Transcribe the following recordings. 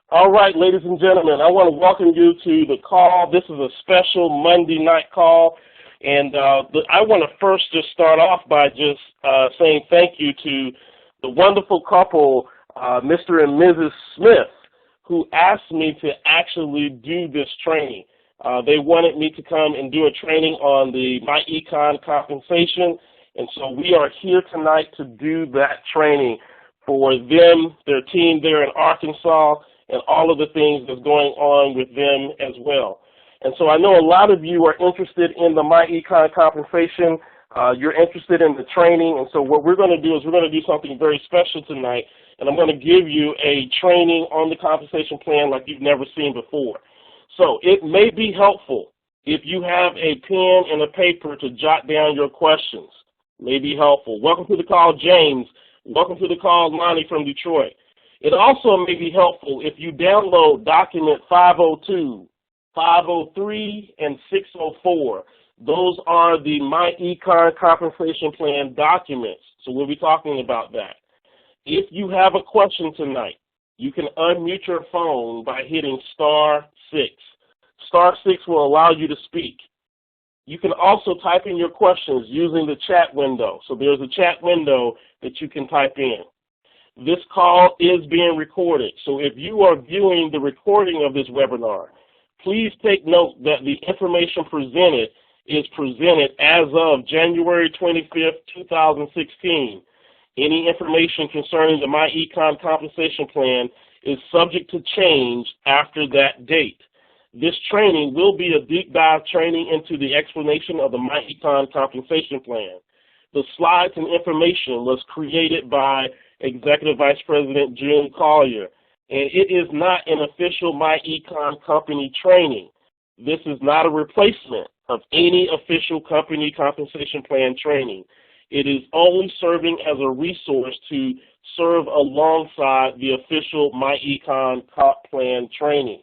All right, ladies and gentlemen, I want to welcome you to the call. This is a special Monday night call, and I want to first just start off by just saying thank you to the wonderful couple, Mr. and Mrs. Smith, who asked me to actually do this training. They wanted me to come and do a training on the Myecon compensation, and so we are here tonight to do that training for them, their team there in Arkansas, and all of the things that's going on with them as well. And so I know a lot of you are interested in the Myecon compensation. You're interested in the training, and so what we're going to do is we're going to do something very special tonight, and I'm going to give you a training on the compensation plan like you've never seen before. So it may be helpful if you have a pen and a paper to jot down your questions. May be helpful. Welcome to the call, James. Welcome to the call, Lonnie from Detroit. It also may be helpful if you download document 502, 503, and 604. Those are the Myecon compensation plan documents, so we'll be talking about that. If you have a question tonight, you can unmute your phone by hitting *6. *6 will allow you to speak. You can also type in your questions using the chat window. So there's a chat window that you can type in. This call is being recorded, so if you are viewing the recording of this webinar, please take note that the information presented is presented as of January 25th, 2016. Any information concerning the Myecon compensation plan is subject to change after that date. This training will be a deep dive training into the explanation of the Myecon compensation plan. The slides and information was created by Executive Vice President June Collier, and it is not an official Myecon company training. This is not a replacement of any official company compensation plan training. It is only serving as a resource to serve alongside the official Myecon comp plan training.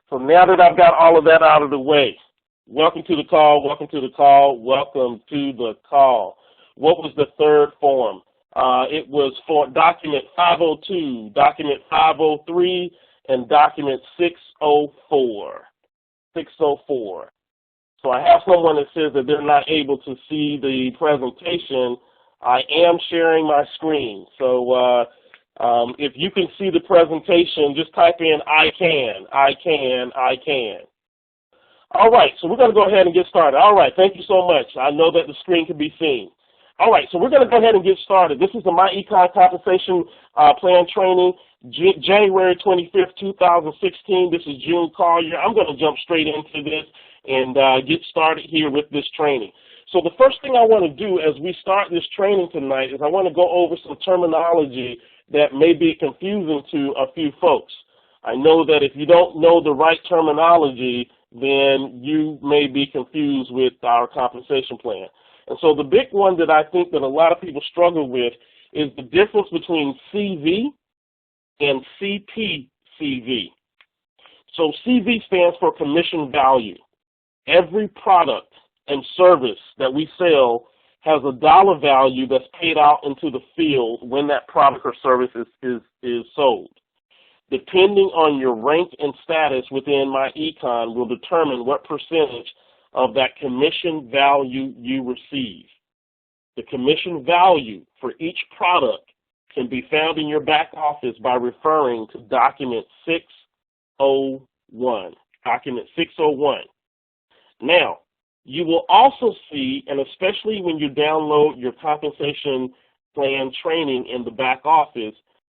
So now that I've got all of that out of the way, welcome to the call, welcome to the call, welcome to the call. What was the third form? It was for document 502, document 503, and document 604. 604. So I have someone that says that they're not able to see the presentation. I am sharing my screen. So if you can see the presentation, just type in I can, I can, I can. All right, so we're going to go ahead and get started. All right, thank you so much. I know that the screen can be seen. All right, so we're going to go ahead and get started. This is the Myecon compensation plan training, January 25th, 2016. This is June Collier. I'm going to jump straight into this and get started here with this training. So the first thing I want to do as we start this training tonight is I want to go over some terminology that may be confusing to a few folks. I know that if you don't know the right terminology, then you may be confused with our compensation plan. And so the big one that I think that a lot of people struggle with is the difference between CV and CPCV. So CV stands for commission value. Every product and service that we sell has a dollar value that's paid out into the field when that product or service is sold. Depending on your rank and status within Myecon will determine what percentage of that commission value you receive. The commission value for each product can be found in your back office by referring to document 601. Document 601. Now, you will also see, and especially when you download your compensation plan training in the back office,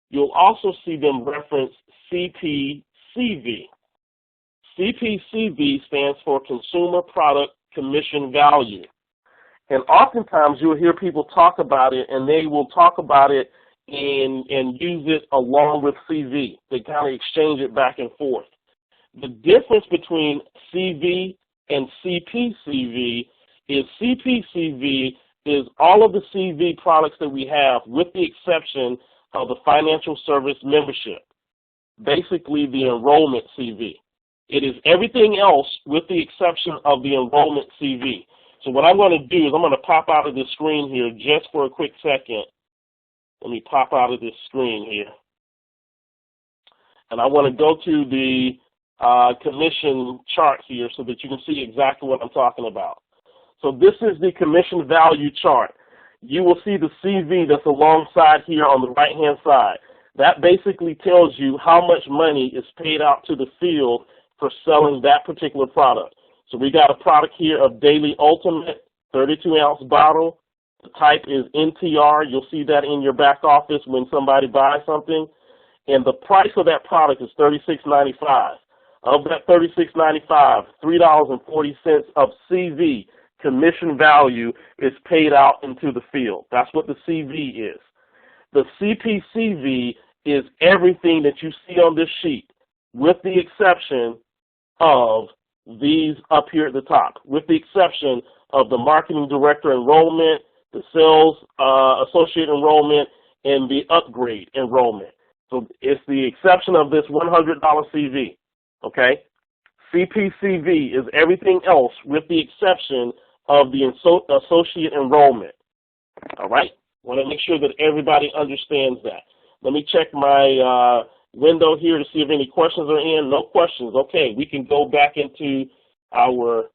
you'll also see them reference CPCV. CPCV stands for Consumer Product Commission Value. And oftentimes you'll hear people talk about it, and they will talk about it and use it along with CV. They kind of exchange it back and forth. The difference between CV and CPCV is CPCV is all of the CV products that we have with the exception of the financial service membership, basically the enrollment CV. It is everything else with the exception of the enrollment CV. So what I'm going to do is I'm going to pop out of this screen here just for a quick second. Let me pop out of this screen here. And I want to go to the commission chart here so that you can see exactly what I'm talking about. So this is the commission value chart. You will see the CV that's alongside here on the right-hand side. That basically tells you how much money is paid out to the field for selling that particular product. So we got a product here of Daily Ultimate, 32-ounce bottle. The type is NTR. You'll see that in your back office when somebody buys something. And the price of that product is $36.95. Of that $36.95, $3.40 of CV, commission value, is paid out into the field. That's what the CV is. The CPCV is everything that you see on this sheet, with the exception of these up here at the top, with the exception of the marketing director enrollment, the sales associate enrollment, and the upgrade enrollment. So it's the exception of this $100 CV, okay? CPCV is everything else with the exception of the associate enrollment, all right? I want to make sure that everybody understands that. Let me check my window here to see if any questions are in. No questions. Okay, we can go back into our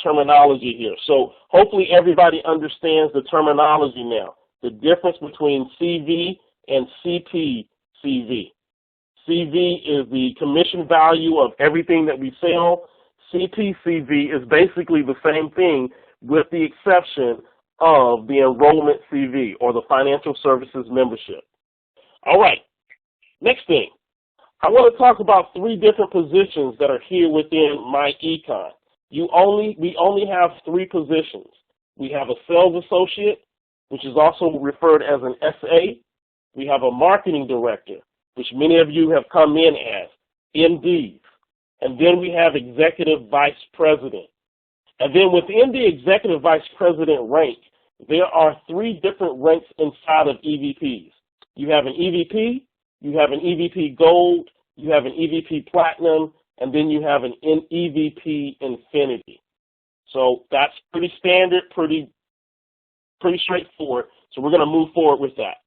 terminology here. So hopefully everybody understands the terminology now, the difference between CV and CPCV. CV is the commission value of everything that we sell. CPCV is basically the same thing with the exception of the enrollment CV, or the financial services membership. All right, next thing. I want to talk about 3 different positions that are here within Myecon. We only have 3 positions. We have a sales associate, which is also referred as an SA. We have a marketing director, which many of you have come in as, MDs. And then we have executive vice president. And then within the executive vice president rank, there are 3 different ranks inside of EVPs. You have an EVP, you have an EVP Gold, you have an EVP Platinum, and then you have an EVP Infinity. So that's pretty standard, pretty straightforward. So we're going to move forward with that.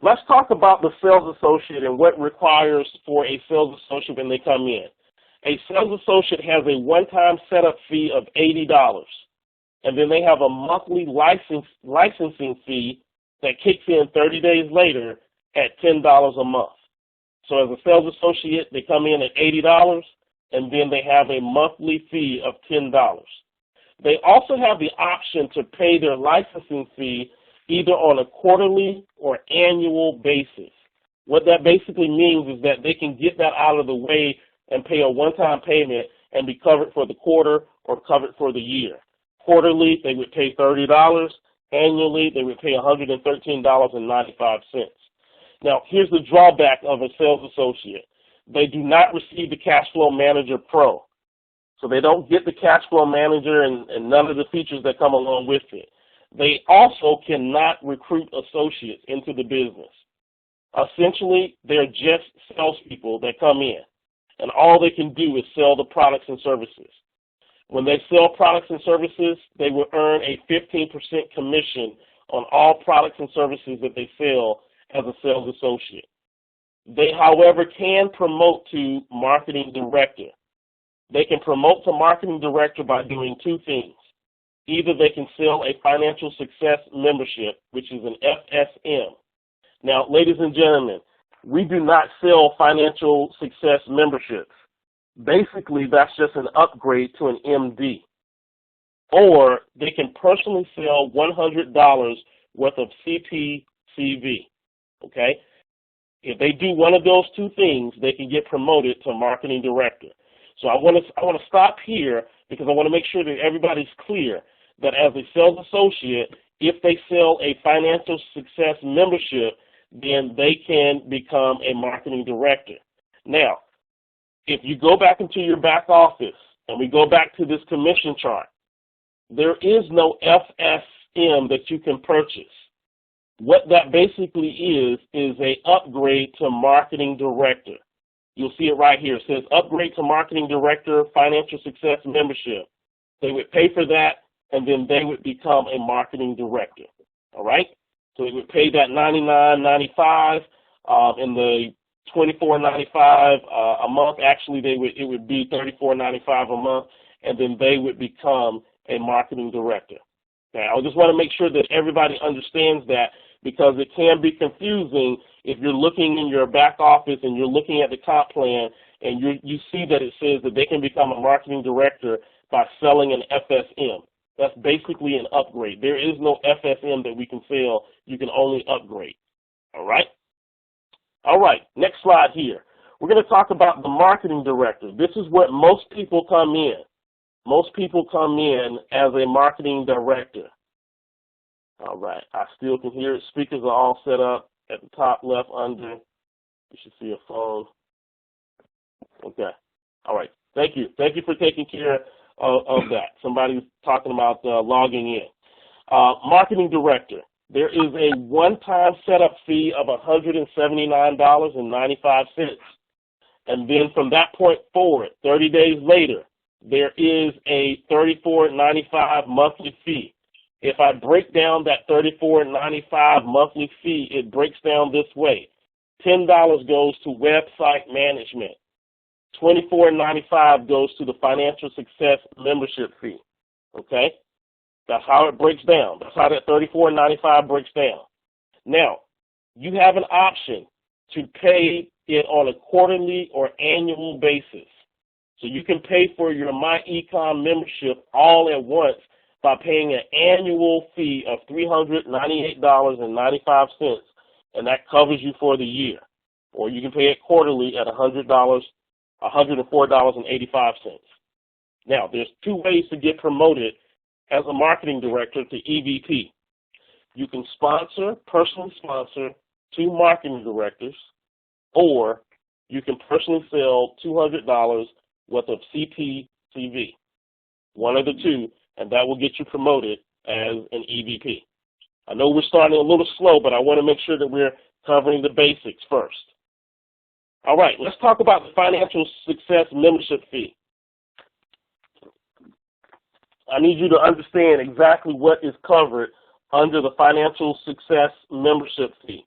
Let's talk about the sales associate and what requires for a sales associate when they come in. A sales associate has a one-time setup fee of $80, and then they have a monthly licensing fee that kicks in 30 days later at $10 a month. So as a sales associate, they come in at $80, and then they have a monthly fee of $10. They also have the option to pay their licensing fee either on a quarterly or annual basis. What that basically means is that they can get that out of the way and pay a one-time payment and be covered for the quarter or covered for the year. Quarterly, they would pay $30. Annually, they would pay $113.95. Now, here's the drawback of a sales associate. They do not receive the Cash Flow Manager Pro. So they don't get the Cash Flow Manager and none of the features that come along with it. They also cannot recruit associates into the business. Essentially, they're just salespeople that come in, and all they can do is sell the products and services. When they sell products and services, they will earn a 15% commission on all products and services that they sell as a sales associate. They, however, can promote to marketing director. They can promote to marketing director by doing 2 things. Either they can sell a financial success membership, which is an FSM. Now, ladies and gentlemen, we do not sell financial success memberships. Basically, that's just an upgrade to an MD. Or they can personally sell $100 worth of CPCV, okay? If they do one of those 2 things, they can get promoted to marketing director. So I want to stop here because I want to make sure that everybody's clear that as a sales associate, if they sell a financial success membership, then they can become a marketing director. Now, if you go back into your back office and we go back to this commission chart, there is no FSM that you can purchase. What that basically is an upgrade to marketing director. You'll see it right here. It says upgrade to marketing director, financial success membership. They would pay for that, and then they would become a marketing director. All right? So they would pay that $99.95, and the $24.95 a month. Actually, it would be $34.95 a month, and then they would become a marketing director. Okay, I just want to make sure that everybody understands that, because it can be confusing if you're looking in your back office and you're looking at the comp plan and you see that it says that they can become a marketing director by selling an FSM. That's basically an upgrade. There is no FSM that we can sell. You can only upgrade. All right? All right, next slide here. We're going to talk about the marketing director. This is what most people come in. Most people come in as a marketing director. All right, I still can hear it. Speakers are all set up at the top left under. You should see a phone. Okay. All right. Thank you. Thank you for taking care of that. Somebody's talking about logging in. Marketing director. There is a one-time setup fee of $179.95. And then from that point forward, 30 days later, there is a $34.95 monthly fee. If I break down that $34.95 monthly fee, it breaks down this way. $10 goes to website management. $24.95 goes to the financial success membership fee. Okay? That's how it breaks down. That's how that $34.95 breaks down. Now, you have an option to pay it on a quarterly or annual basis. So you can pay for your Myecon membership all at once by paying an annual fee of $398.95, and that covers you for the year. Or you can pay it quarterly at $104.85. Now, there's two ways to get promoted as a marketing director to EVP. You can personally sponsor 2 marketing directors, or you can personally sell $200 worth of CPCV. One of the two, and that will get you promoted as an EVP. I know we're starting a little slow, but I want to make sure that we're covering the basics first. All right, let's talk about the financial success membership fee. I need you to understand exactly what is covered under the financial success membership fee.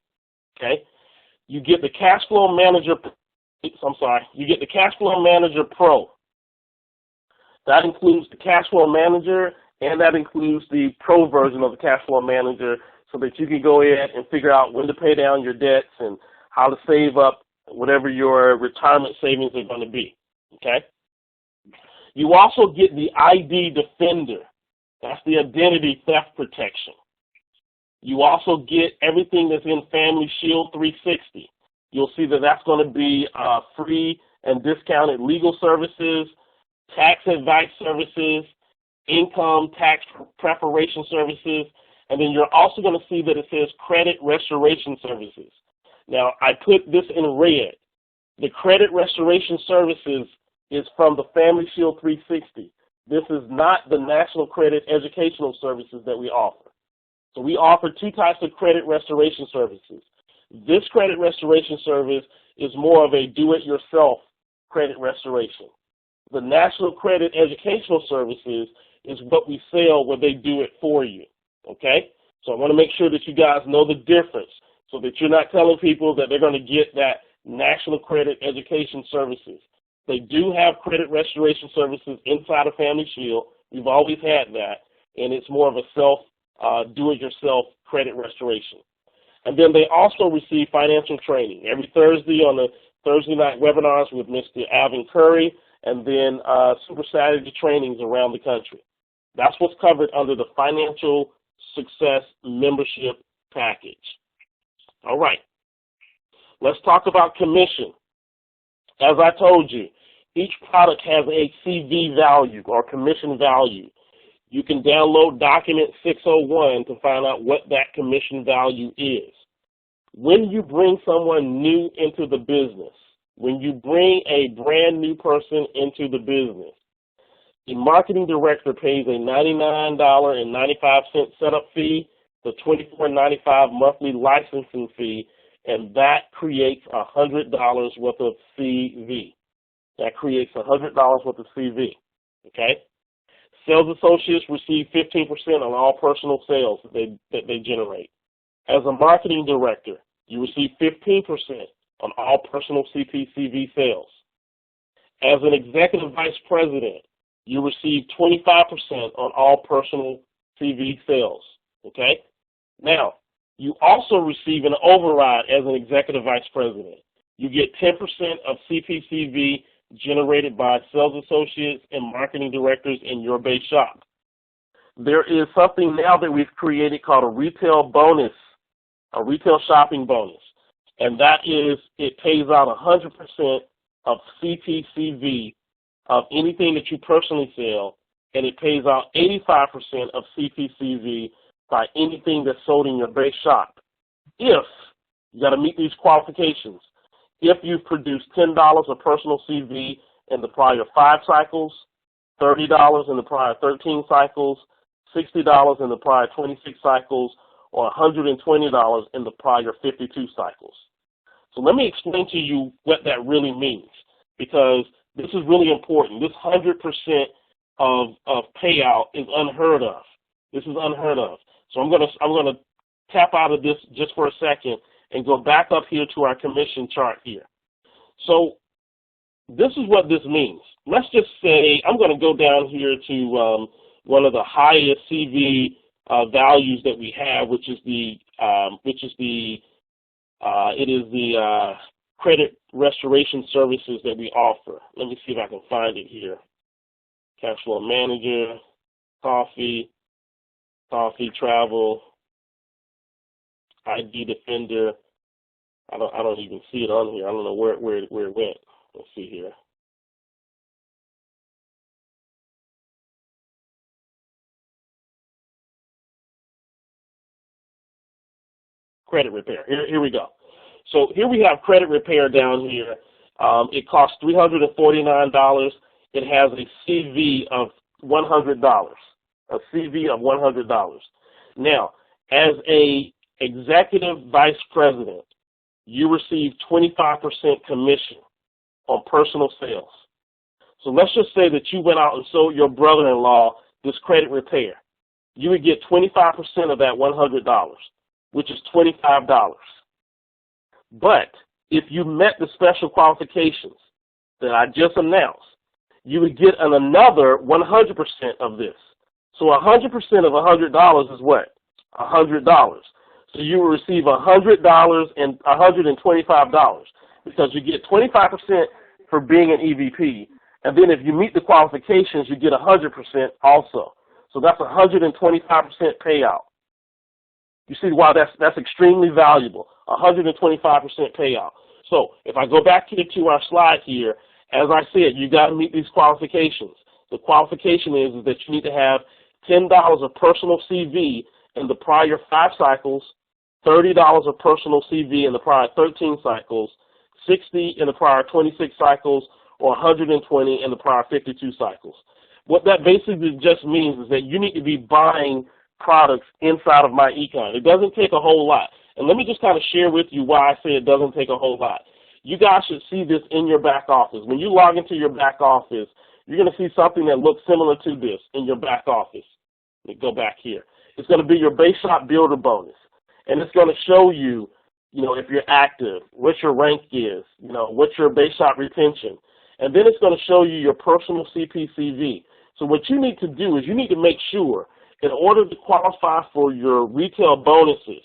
Okay? You get the Cash Flow Manager, you get the Cash Flow Manager Pro. That includes the Cash Flow Manager, and that includes the Pro version of the Cash Flow Manager, so that you can go ahead and figure out when to pay down your debts and how to save up whatever your retirement savings are going to be. Okay? You also get the ID Defender. That's the identity theft protection. You also get everything that's in Family Shield 360. You'll see that that's going to be free and discounted legal services, tax advice services, income tax preparation services, and then you're also going to see that it says credit restoration services. Now, I put this in red. The credit restoration services is from the Family Shield 360. This is not the National Credit Educational Services that we offer. So we offer 2 types of credit restoration services. This credit restoration service is more of a do-it-yourself credit restoration. The National Credit Educational Services is what we sell where they do it for you. Okay? So I want to make sure that you guys know the difference so that you're not telling people that they're going to get that National Credit Education Services. They do have credit restoration services inside of Family Shield. We've always had that, and it's more of a do-it-yourself credit restoration. And then they also receive financial training every Thursday on the Thursday night webinars with Mr. Alvin Curry, and then Super Saturday trainings around the country. That's what's covered under the Financial Success Membership Package. All right. Let's talk about commission. As I told you, each product has a CV value or commission value. You can download document 601 to find out what that commission value is. When you bring someone new into the business, when you bring a brand new person into the business, the marketing director pays a $99.95 setup fee, the $24.95 monthly licensing fee, and that creates $100 worth of CV. That creates $100 worth of CV. Okay? Sales associates receive 15% on all personal sales that they generate. As a marketing director, you receive 15%. on all personal CPCV sales. As an executive vice president, you receive 25% on all personal CV sales, okay? Now, you also receive an override as an executive vice president. You get 10% of CPCV generated by sales associates and marketing directors in your base shop. There is something now that we've created called a retail bonus, a retail shopping bonus, and that is it pays out 100% of CPCV of anything that you personally sell, and it pays out 85% of CPCV by anything that's sold in your base shop. If, you got to meet these qualifications, if you've produced $10 of personal CV in the prior 5 cycles, $30 in the prior 13 cycles, $60 in the prior 26 cycles, or $120 in the prior 52 cycles. So let me explain to you what that really means, because this is really important. This 100% of payout is unheard of. This is unheard of. So I'm gonna tap out of this just for a second and go back up here to our commission chart here. So this is what this means. Let's just say I'm going to go down here to one of the highest CV values that we have, which is the credit restoration services that we offer. Let me see if I can find it here. Cash flow manager, coffee, travel, ID defender. I don't even see it on here. I don't know where it went. Let's see here. Credit repair. Here we go. So here we have credit repair down here. It costs $349. It has a CV of $100. A CV of $100. Now, as a executive vice president, you receive 25% commission on personal sales. So let's just say that you went out and sold your brother-in-law this credit repair. You would get 25% of that $100, which is $25. But if you met the special qualifications that I just announced, you would get another 100% of this. So 100% of $100 is what? $100. So you will receive $100 and $125 because you get 25% for being an EVP, and then if you meet the qualifications, you get 100% also. So that's 125% payout. You see why that's extremely valuable, 125% payout. So if I go back to our slide here, as I said, you got to meet these qualifications. The qualification is that you need to have $10 of personal CV in the prior 5 cycles, $30 of personal CV in the prior 13 cycles, $60 in the prior 26 cycles, or $120 in the prior 52 cycles. What that basically just means is that you need to be buying products inside of Myecon. It doesn't take a whole lot. And let me just kind of share with you why I say it doesn't take a whole lot. You guys should see this in your back office. When you log into your back office, you're going to see something that looks similar to this in your back office. Let me go back here. It's going to be your base shop builder bonus. And it's going to show you, if you're active, what your rank is, what's your base shop retention. And then it's going to show you your personal CPCV. So what you need to do is you need to make sure, in order to qualify for your retail bonuses,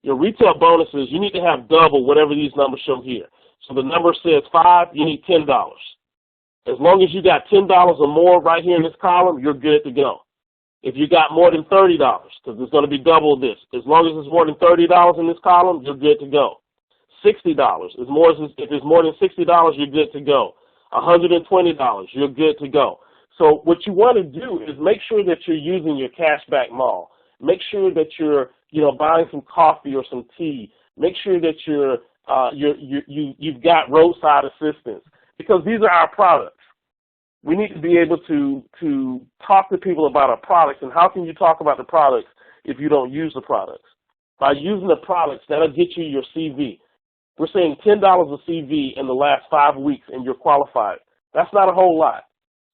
you need to have double whatever these numbers show here. So the number says 5, you need $10. As long as you got $10 or more right here in this column, you're good to go. If you got more than $30, because it's going to be double this, as long as it's more than $30 in this column, you're good to go. $60, if it's more than $60, you're good to go. $120, you're good to go. So what you want to do is make sure that you're using your cashback mall. Make sure that you're, buying some coffee or some tea. Make sure that you've got roadside assistance, because these are our products. We need to be able to talk to people about our products. And how can you talk about the products if you don't use the products? By using the products, that'll get you your CV. We're saying $10 of CV in the last 5 weeks and you're qualified. That's not a whole lot.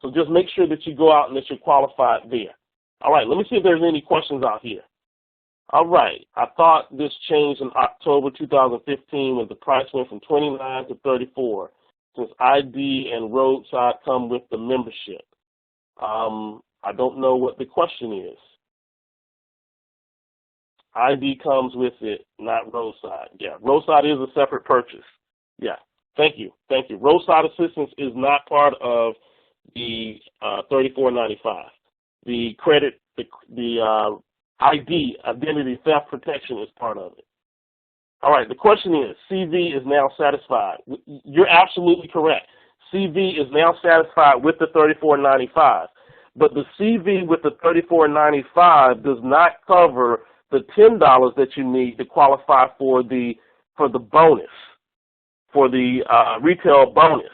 So just make sure that you go out and that you're qualified there. All right, let me see if there's any questions out here. All right. I thought this changed in October 2015 when the price went from 29 to 34, since ID and roadside come with the membership. I don't know what the question is. ID comes with it, not roadside. Yeah, roadside is a separate purchase. Yeah, thank you. Roadside assistance is not part of the $34.95. The credit, the ID, identity theft protection, is part of it. All right, the question is, CV is now satisfied. You're absolutely correct. CV is now satisfied with the $34.95, but the CV with the $34.95 does not cover the $10 that you need to qualify for the bonus, for the retail bonus.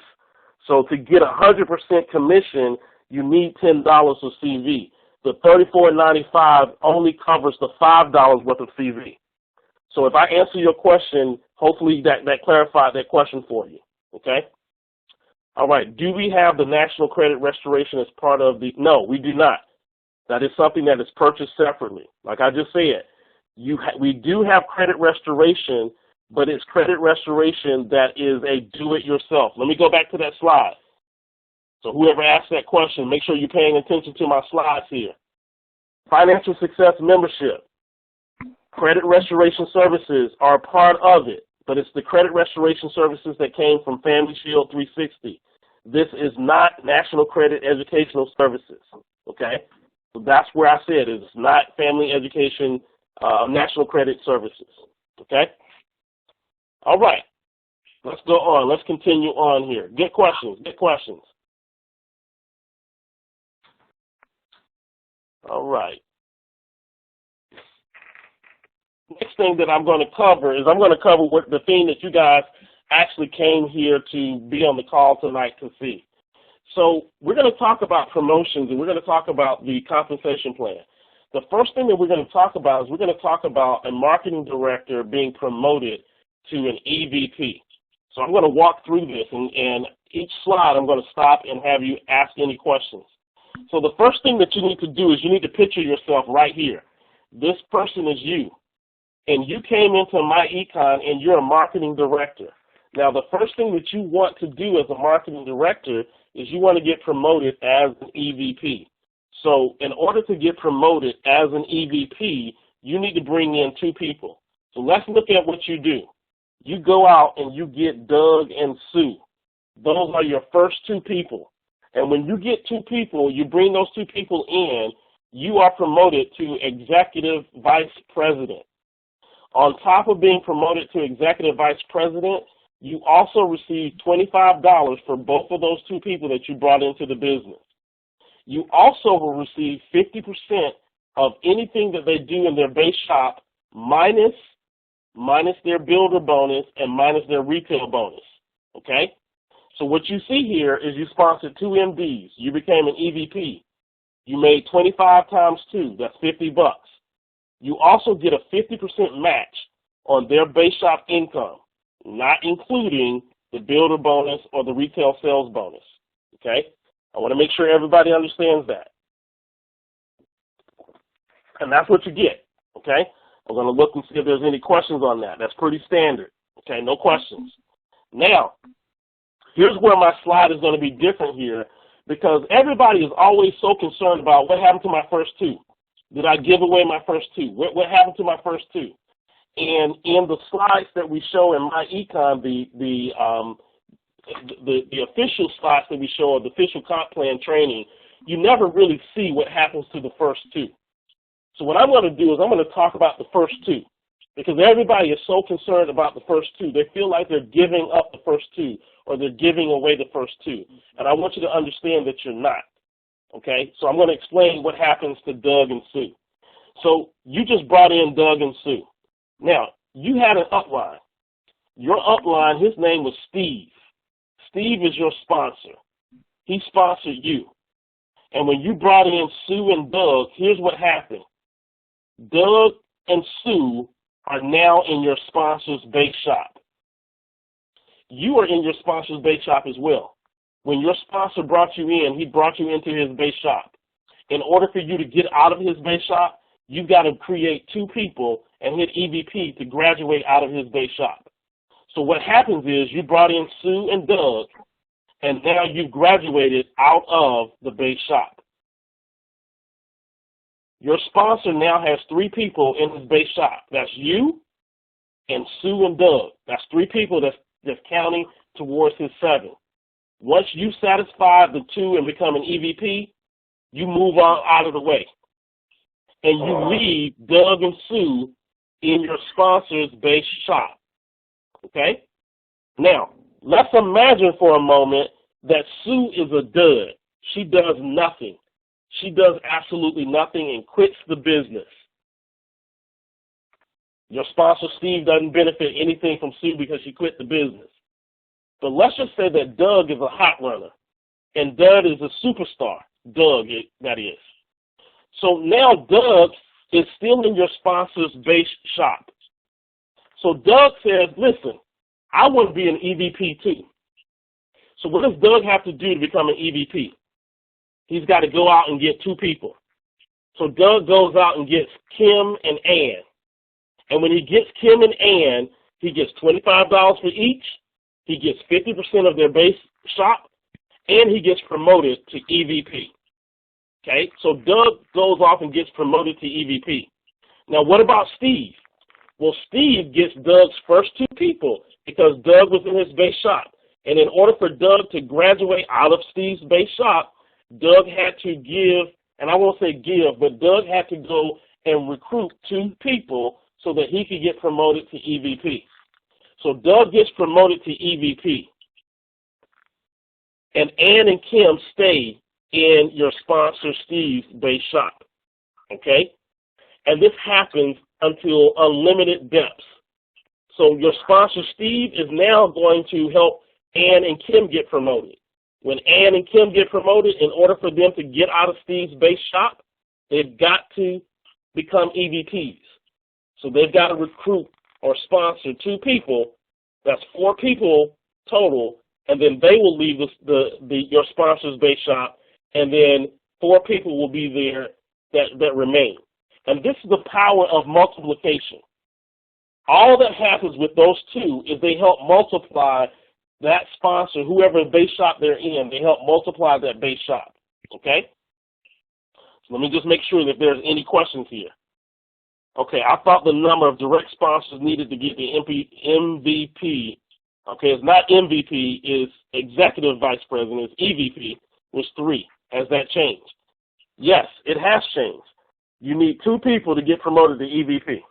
So to get 100% commission, you need $10 of CV. The $34.95 only covers the $5 worth of CV. So if I answer your question, hopefully that clarified that question for you. Okay? All right. Do we have the National Credit Restoration as part of the? No, we do not. That is something that is purchased separately. Like I just said, we do have credit restoration, but it's credit restoration that is a do-it-yourself. Let me go back to that slide. So whoever asked that question, make sure you're paying attention to my slides here. Financial Success Membership. Credit restoration services are a part of it, but it's the credit restoration services that came from Family Shield 360. This is not National Credit Educational Services, okay? So that's where I said it's not Family Education National Credit Services, okay? All right, let's go on. Let's continue on here. Good questions. All right. Next thing that I'm going to cover is what the thing that you guys actually came here to be on the call tonight to see. So we're going to talk about promotions, and we're going to talk about the compensation plan. The first thing that we're going to talk about is we're going to talk about a marketing director being promoted to an EVP. So I'm going to walk through this, and each slide I'm going to stop and have you ask any questions. So the first thing that you need to do is you need to picture yourself right here. This person is you, and you came into Myecon and you're a marketing director. Now, the first thing that you want to do as a marketing director is you want to get promoted as an EVP. So in order to get promoted as an EVP, you need to bring in two people. So let's look at what you do. You go out and you get Doug and Sue. Those are your first two people. And when you get two people, you bring those two people in, you are promoted to Executive Vice President. On top of being promoted to Executive Vice President, you also receive $25 for both of those two people that you brought into the business. You also will receive 50% of anything that they do in their base shop minus their builder bonus and minus their retail bonus, okay? So what you see here is you sponsored two MDs. You became an EVP. You made 25 times 2. That's $50. You also get a 50% match on their base shop income, not including the builder bonus or the retail sales bonus, okay? I want to make sure everybody understands that. And that's what you get, okay? I'm going to look and see if there's any questions on that. That's pretty standard, okay? No questions. Now, here's where my slide is going to be different here, because everybody is always so concerned about what happened to my first two. Did I give away my first two? What happened to my first two? And in the slides that we show in Myecon, the official slides that we show of the official comp plan training, you never really see what happens to the first two. So what I'm going to do is I'm going to talk about the first two, because everybody is so concerned about the first two. They feel like they're giving up the first two, or they're giving away the first two. And I want you to understand that you're not, okay? So I'm going to explain what happens to Doug and Sue. So you just brought in Doug and Sue. Now, you had an upline. Your upline, his name was Steve. Steve is your sponsor. He sponsored you. And when you brought in Sue and Doug, here's what happened. Doug and Sue are now in your sponsor's base shop. You are in your sponsor's base shop as well. When your sponsor brought you in, he brought you into his base shop. In order for you to get out of his base shop, you've got to create 2 people and hit EVP to graduate out of his base shop. So what happens is you brought in Sue and Doug, and now you've graduated out of the base shop. Your sponsor now has 3 people in his base shop. That's you and Sue and Doug. That's 3 people that's counting towards his 7. Once you satisfy the 2 and become an EVP, you move on out of the way. And you leave Doug and Sue in your sponsor's base shop. Okay? Now, let's imagine for a moment that Sue is a dud. She does nothing. She does absolutely nothing and quits the business. Your sponsor, Steve, doesn't benefit anything from Sue because she quit the business. But let's just say that Doug is a hot runner, and Doug is a superstar. Doug, that is. So now Doug is still in your sponsor's base shop. So Doug says, listen, I want to be an EVP too. So what does Doug have to do to become an EVP? He's got to go out and get 2 people. So Doug goes out and gets Kim and Ann. And when he gets Kim and Ann, he gets $25 for each. He gets 50% of their base shop, and he gets promoted to EVP. Okay, so Doug goes off and gets promoted to EVP. Now, what about Steve? Well, Steve gets Doug's first 2 people because Doug was in his base shop. And in order for Doug to graduate out of Steve's base shop, Doug had to give, and I won't say give, but Doug had to go and recruit 2 people so that he could get promoted to EVP. So Doug gets promoted to EVP. And Ann and Kim stay in your sponsor Steve's base shop. Okay? And this happens until unlimited depths. So your sponsor Steve is now going to help Ann and Kim get promoted. When Ann and Kim get promoted, in order for them to get out of Steve's base shop, they've got to become EVPs. So they've got to recruit or sponsor 2 people. That's 4 people total, and then they will leave your sponsor's base shop, and then 4 people will be there that remain. And this is the power of multiplication. All that happens with those 2 is they help multiply that sponsor, whoever base shop they're in, they help multiply that base shop. Okay? So let me just make sure that there's any questions here. Okay, I thought the number of direct sponsors needed to get the MVP. Okay, it's not MVP, it's Executive Vice President, it's EVP, was 3. Has that changed? Yes, it has changed. You need 2 people to get promoted to EVP.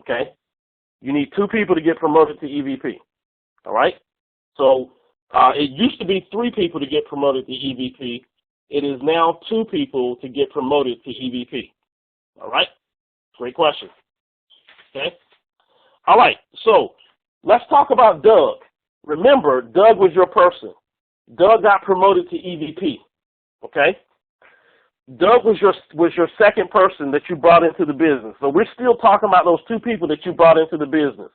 Okay? You need 2 people to get promoted to EVP. All right? So it used to be 3 people to get promoted to EVP. It is now 2 people to get promoted to EVP. All right? Great question. Okay? All right, so let's talk about Doug. Remember, Doug was your person. Doug got promoted to EVP. Okay? Doug was your second person that you brought into the business. So we're still talking about those 2 people that you brought into the business.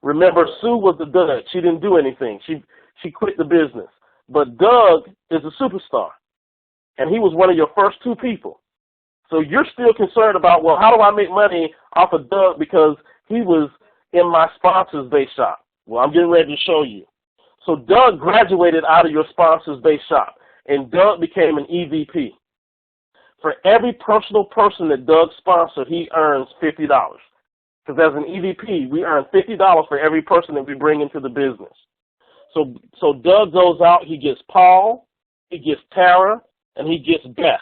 Remember, Sue was the dud. She didn't do anything. She quit the business. But Doug is a superstar, and he was one of your first 2 people. So you're still concerned about, well, how do I make money off of Doug because he was in my sponsor's base shop? Well, I'm getting ready to show you. So Doug graduated out of your sponsor's base shop, and Doug became an EVP. For every personal person that Doug sponsored, he earns $50. Because as an EVP, we earn $50 for every person that we bring into the business. So Doug goes out, he gets Paul, he gets Tara, and he gets Beth.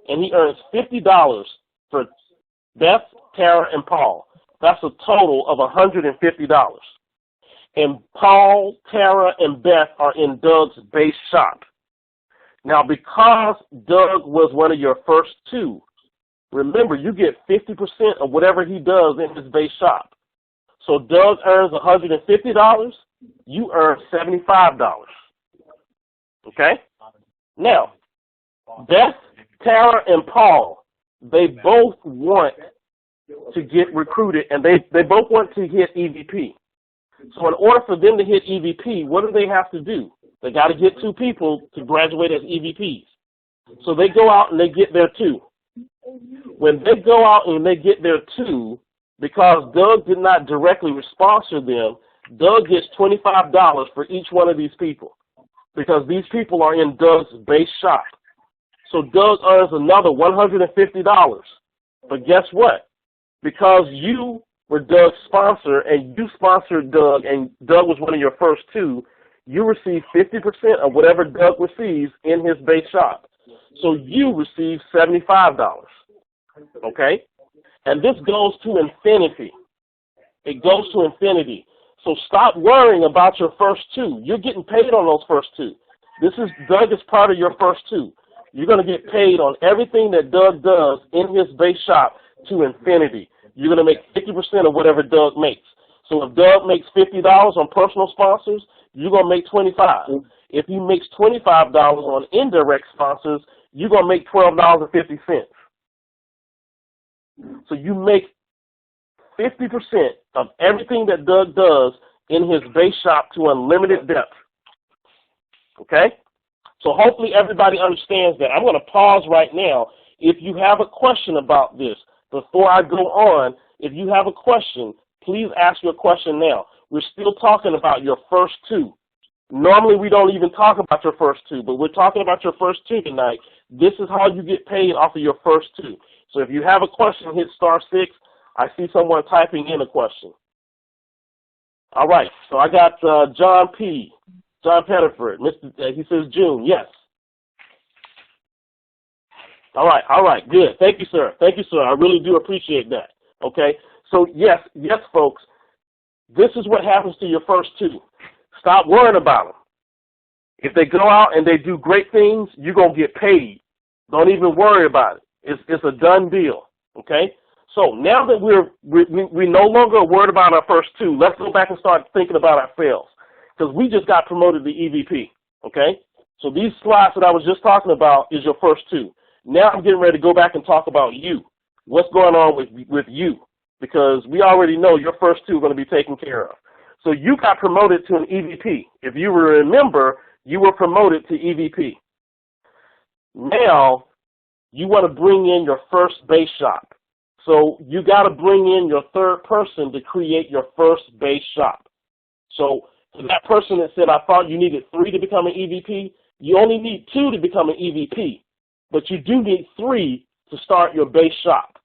And he earns $50 for Beth, Tara, and Paul. That's a total of $150. And Paul, Tara, and Beth are in Doug's base shop. Now, because Doug was one of your first 2, remember, you get 50% of whatever he does in his base shop. So Doug earns $150, you earn $75. Okay? Now, Beth, Tara, and Paul, they both want to get recruited, and they both want to hit EVP. So in order for them to hit EVP, what do they have to do? They got to get 2 people to graduate as EVPs. So they go out and they get their 2. When they go out and they get their 2, because Doug did not directly sponsor them, Doug gets $25 for each one of these people, because these people are in Doug's base shop. So Doug earns another $150. But guess what? Because you were Doug's sponsor and you sponsored Doug and Doug was one of your first 2, you receive 50% of whatever Doug receives in his base shop. So you receive $75. Okay? And this goes to infinity. It goes to infinity. So stop worrying about your first 2. You're getting paid on those first 2. Doug is part of your first 2. You're going to get paid on everything that Doug does in his base shop to infinity. You're going to make 50% of whatever Doug makes. So if Doug makes $50 on personal sponsors, you're going to make $25. If he makes $25 on indirect sponsors, you're going to make $12.50. So you make 50% of everything that Doug does in his base shop to unlimited depth. Okay? So hopefully everybody understands that. I'm going to pause right now. If you have a question about this, before I go on, if you have a question, please ask your question now. We're still talking about your first 2. Normally we don't even talk about your first 2, but we're talking about your first 2 tonight. This is how you get paid off of your first 2. So if you have a question, hit *6. I see someone typing in a question. All right, so I got John Pettiford. He says June, yes. All right, good. Thank you, sir. I really do appreciate that. Okay, so yes, folks, this is what happens to your first 2. Stop worrying about them. If they go out and they do great things, you're going to get paid. Don't even worry about it. It's a done deal. Okay, so now that we no longer are worried about our first 2, let's go back and start thinking about ourselves, because we just got promoted to EVP. Okay, so these slides that I was just talking about is your first 2. Now I'm getting ready to go back and talk about you. What's going on with you? Because we already know your first 2 are going to be taken care of. So you got promoted to an EVP. If you remember, you were promoted to EVP. Now you want to bring in your first base shop. So you got to bring in your 3rd person to create your first base shop. So for that person that said, I thought you needed 3 to become an EVP, you only need 2 to become an EVP. But you do need 3 to start your base shop.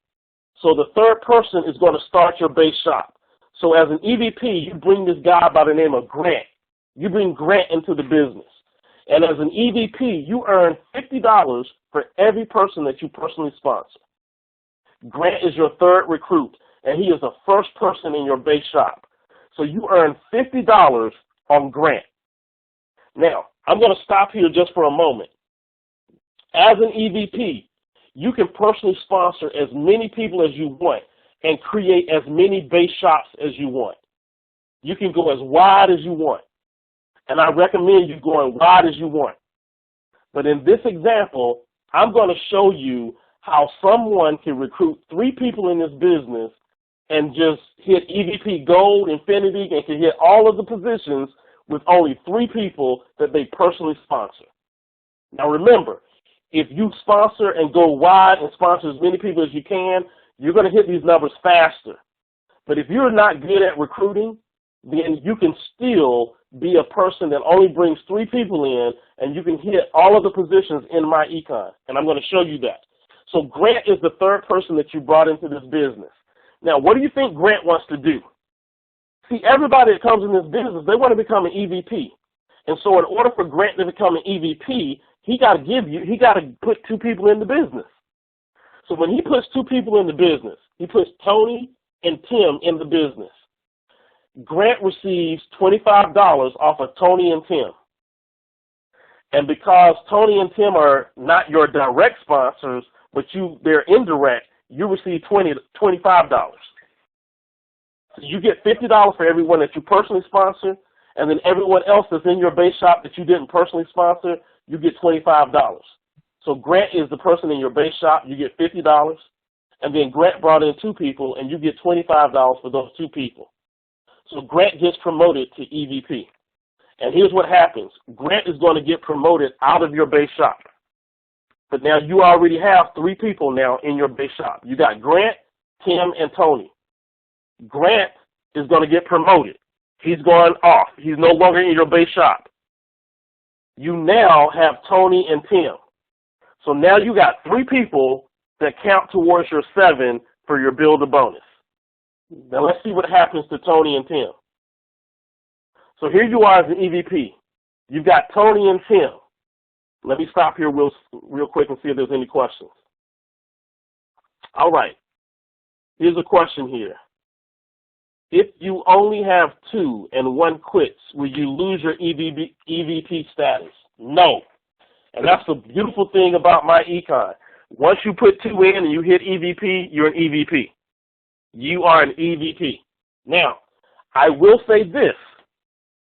So the 3rd person is going to start your base shop. So as an EVP, you bring this guy by the name of Grant. You bring Grant into the business. And as an EVP, you earn $50 for every person that you personally sponsor. Grant is your 3rd recruit, and he is the first person in your base shop. So you earn $50 on Grant. Now, I'm going to stop here just for a moment. As an EVP, you can personally sponsor as many people as you want and create as many base shops as you want. You can go as wide as you want. And I recommend you going wide as you want. But in this example, I'm going to show you how someone can recruit 3 people in this business and just hit EVP Gold, Infinity, and can hit all of the positions with only 3 people that they personally sponsor. Now remember, if you sponsor and go wide and sponsor as many people as you can, you're going to hit these numbers faster. But if you're not good at recruiting, then you can still be a person that only brings 3 people in, and you can hit all of the positions in Myecon. And I'm going to show you that. So Grant is the 3rd person that you brought into this business. Now, what do you think Grant wants to do? See, everybody that comes in this business, they want to become an EVP. And so in order for Grant to become an EVP, he got to put 2 people in the business. So when he puts 2 people in the business, he puts Tony and Tim in the business. Grant receives $25 off of Tony and Tim. And because Tony and Tim are not your direct sponsors, but they're indirect, you receive $25. So you get $50 for everyone that you personally sponsor, and then everyone else that's in your base shop that you didn't personally sponsor, you get $25. So Grant is the person in your base shop, you get $50, and then Grant brought in 2 people, and you get $25 for those 2 people. So Grant gets promoted to EVP. And here's what happens. Grant is going to get promoted out of your base shop. But now you already have 3 people now in your base shop. You got Grant, Tim, and Tony. Grant is going to get promoted. He's going off. He's no longer in your base shop. You now have Tony and Tim. So now you got 3 people that count towards your 7 for your builder bonus. Now let's see what happens to Tony and Tim. So here you are as an EVP. You've got Tony and Tim. Let me stop here real quick and see if there's any questions. All right. Here's a question here. If you only have 2 and 1 quits, will you lose your EVP status? No. And that's the beautiful thing about Myecon. Once you put 2 in and you hit EVP, you're an EVP. You are an EVP. Now, I will say this.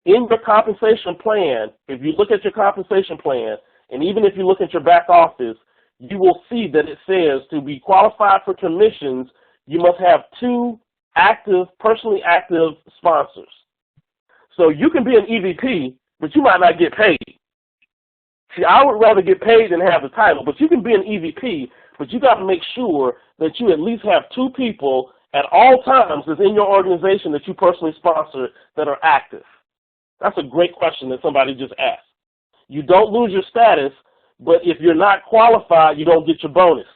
In your compensation plan, if you look at your compensation plan, and even if you look at your back office, you will see that it says to be qualified for commissions, you must have 2 personally active sponsors. So you can be an EVP, but you might not get paid. See, I would rather get paid than have the title, but you can be an EVP, but you got to make sure that you at least have 2 people at all times that's in your organization that you personally sponsor that are active. That's a great question that somebody just asked. You don't lose your status, but if you're not qualified, you don't get your bonus.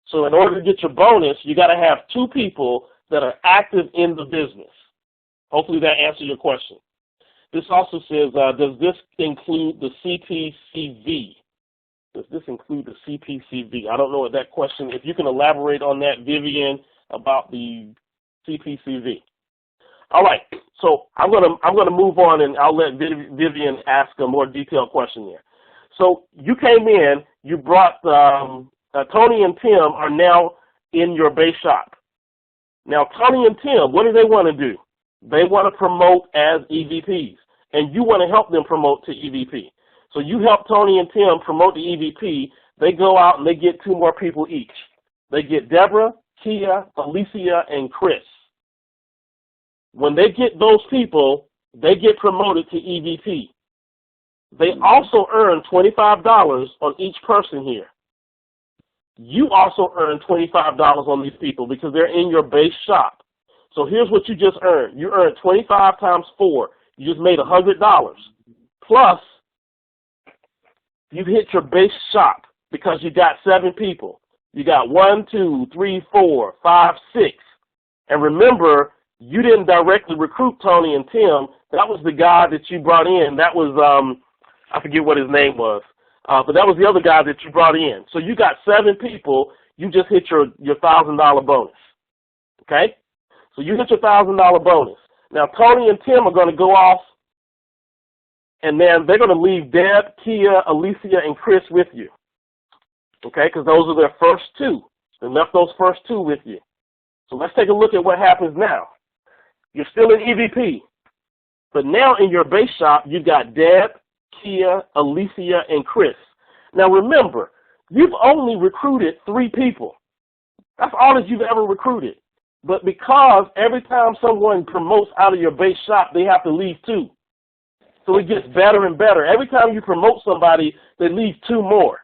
So in order to get your bonus, you got to have 2 people that are active in the business. Hopefully that answers your question. This also says, does this include the CPCV? Does this include the CPCV? I don't know what that question, if you can elaborate on that, Vivian, about the CPCV. All right, so I'm gonna move on, and I'll let Vivian ask a more detailed question there. So you came in, you brought Tony and Tim are now in your base shop. Now Tony and Tim, what do they want to do? They want to promote as EVPs, and you want to help them promote to EVP. So you help Tony and Tim promote the EVP. They go out and they get 2 more people each. They get Deborah, Kia, Alicia, and Chris. When they get those people, they get promoted to EVP. They also earn $25 on each person here. You also earn $25 on these people because they're in your base shop. So here's what you just earned. You earned 25 times 4. You just made $100. Plus, you hit your base shop because you got 7 people. You got 1, 2, 3, 4, 5, 6. And remember, you didn't directly recruit Tony and Tim. That was the guy that you brought in. That was, I forget what his name was. But that was the other guy that you brought in. So you got 7 people. You just hit your $1,000 bonus. Okay? So you hit your $1,000 bonus. Now, Tony and Tim are going to go off, and then they're going to leave Deb, Kia, Alicia, and Chris with you. Okay? Because those are their first 2. They left those first 2 with you. So let's take a look at what happens now. You're still an EVP. But now in your base shop, you've got Deb, Kia, Alicia, and Chris. Now remember, you've only recruited 3 people. That's all that you've ever recruited. But because every time someone promotes out of your base shop, they have to leave 2. So it gets better and better. Every time you promote somebody, they leave 2 more.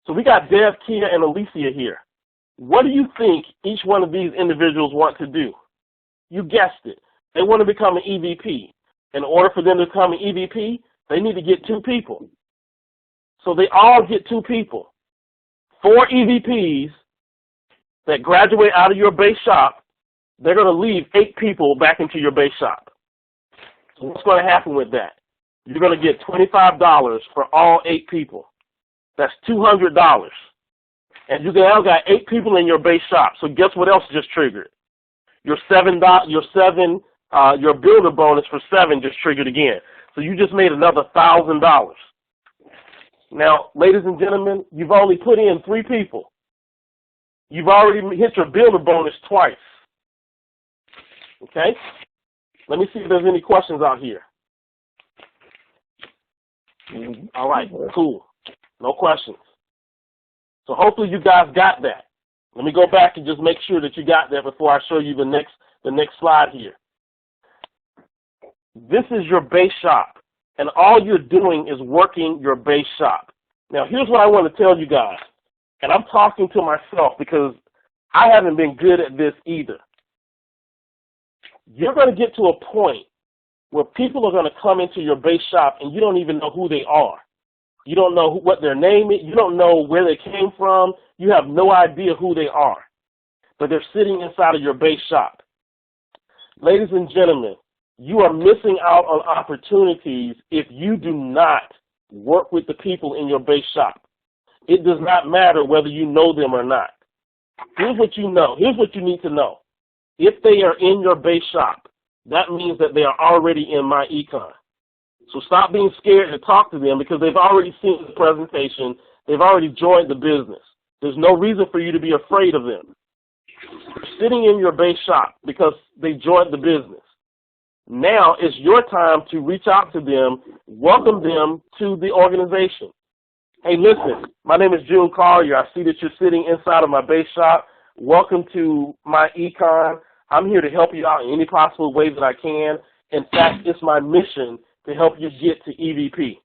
So we got Deb, Kia, and Alicia here. What do you think each one of these individuals want to do? You guessed it. They want to become an EVP. In order for them to become an EVP, they need to get 2 people. So they all get 2 people. 4 EVPs that graduate out of your base shop, they're going to leave 8 people back into your base shop. So what's going to happen with that? You're going to get $25 for all 8 people. That's $200. And you now got 8 people in your base shop. So guess what else just triggered? Your builder bonus for 7 just triggered again. So you just made another $1,000. Now, ladies and gentlemen, you've only put in 3 people. You've already hit your builder bonus twice. Okay? Let me see if there's any questions out here. All right, cool. No questions. So hopefully you guys got that. Let me go back and just make sure that you got that before I show you the next slide here. This is your base shop, and all you're doing is working your base shop. Now, here's what I want to tell you guys, and I'm talking to myself because I haven't been good at this either. You're going to get to a point where people are going to come into your base shop and you don't even know who they are. You don't know what their name is. You don't know where they came from. You have no idea who they are, but they're sitting inside of your base shop. Ladies and gentlemen, you are missing out on opportunities if you do not work with the people in your base shop. It does not matter whether you know them or not. Here's what you know. Here's what you need to know. If they are in your base shop, that means that they are already in Myecon. So stop being scared to talk to them because they've already seen the presentation. They've already joined the business. There's no reason for you to be afraid of them. They're sitting in your base shop because they joined the business. Now it's your time to reach out to them, welcome them to the organization. Hey, listen, my name is June Collier. I see that you're sitting inside of my base shop. Welcome to Myecon. I'm here to help you out in any possible way that I can. In fact, it's my mission to help you get to EVP.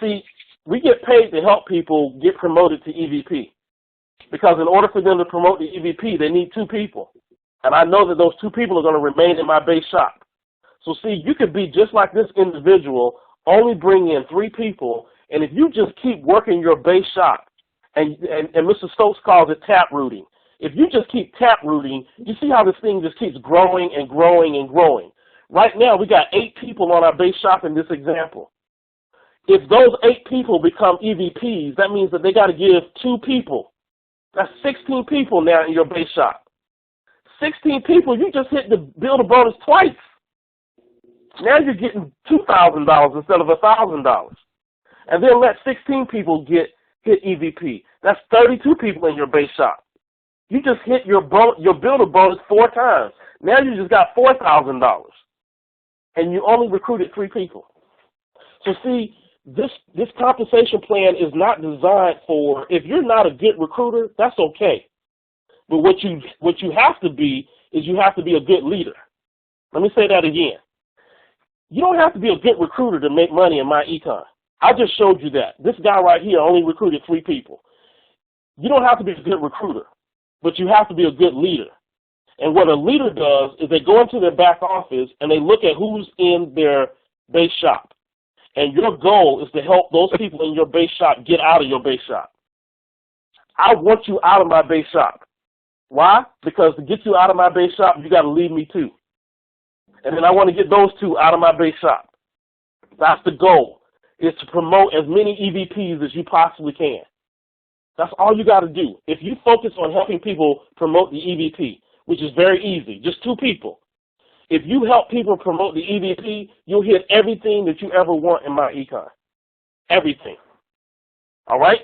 See, we get paid to help people get promoted to EVP because in order for them to promote the EVP, they need 2 people. And I know that those 2 people are going to remain in my base shop. So see, you could be just like this individual, only bring in 3 people, and if you just keep working your base shop, and Mr. Stokes calls it tap rooting. If you just keep tap rooting, you see how this thing just keeps growing and growing and growing. Right now, we got 8 people on our base shop in this example. If those 8 people become EVPs, that means that they got to give 2 people. That's 16 people now in your base shop. 16 people, you just hit the build a bonus twice. Now you're getting $2,000 instead of $1,000. And then let 16 people hit EVP. That's 32 people in your base shop. You just hit your builder bonus 4 times. Now you just got $4,000. And you only recruited 3 people. So see, this compensation plan is not designed for, if you're not a good recruiter, that's okay. But what you have to be is you have to be a good leader. Let me say that again. You don't have to be a good recruiter to make money in Myecon. I just showed you that. This guy right here only recruited 3 people. You don't have to be a good recruiter, but you have to be a good leader. And what a leader does is they go into their back office and they look at who's in their base shop. And your goal is to help those people in your base shop get out of your base shop. I want you out of my base shop. Why? Because to get you out of my base shop, you got to leave me too. And then I want to get those 2 out of my base shop. That's the goal, is to promote as many EVPs as you possibly can. That's all you got to do. If you focus on helping people promote the EVP, which is very easy, just 2 people. If you help people promote the EVP, you'll hit everything that you ever want in Myecon. Everything. All right?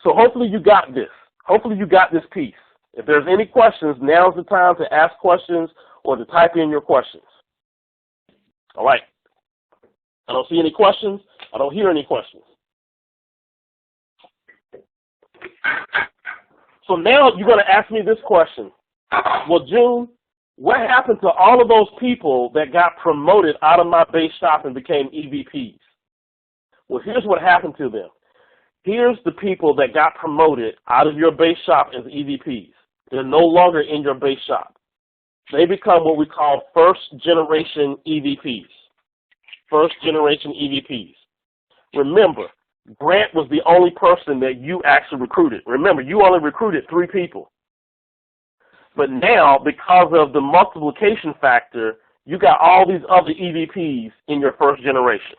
So hopefully you got this. Hopefully you got this piece. If there's any questions, now's the time to ask questions or to type in your questions. All right. I don't see any questions. I don't hear any questions. So now you're going to ask me this question. Well, June, what happened to all of those people that got promoted out of my base shop and became EVPs? Well, here's what happened to them. Here's the people that got promoted out of your base shop as EVPs. They're no longer in your base shop. They become what we call first-generation EVPs. First-generation EVPs. Remember, Grant was the only person that you actually recruited. Remember, you only recruited 3 people. But now, because of the multiplication factor, you got all these other EVPs in your first generation.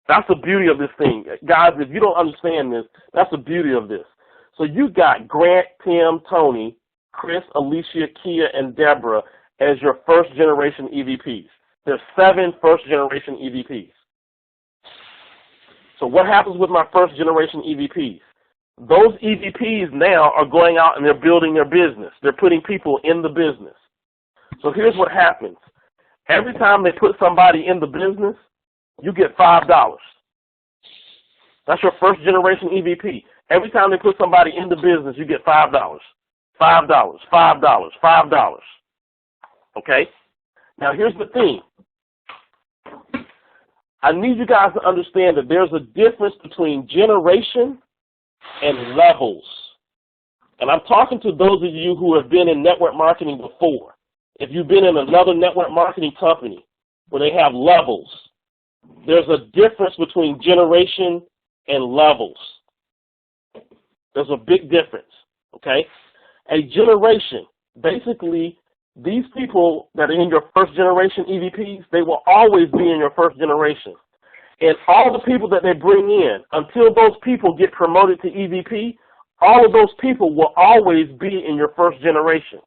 That's the beauty of this thing. Guys, if you don't understand this, that's the beauty of this. So you got Grant, Tim, Tony, Chris, Alicia, Kia, and Deborah as your first-generation EVPs. There's 7 first-generation EVPs. So what happens with my first-generation EVPs? Those EVPs now are going out and they're building their business. They're putting people in the business. So here's what happens. Every time they put somebody in the business, you get $5. That's your first-generation EVP. Every time they put somebody in the business, you get $5. $5, $5, $5. Okay? Now here's the thing. I need you guys to understand that there's a difference between generation and levels. And I'm talking to those of you who have been in network marketing before. If you've been in another network marketing company where they have levels, there's a difference between generation and levels. There's a big difference, okay? A generation, basically, these people that are in your first generation EVPs, they will always be in your first generation. And all the people that they bring in, until those people get promoted to EVP, all of those people will always be in your first generation.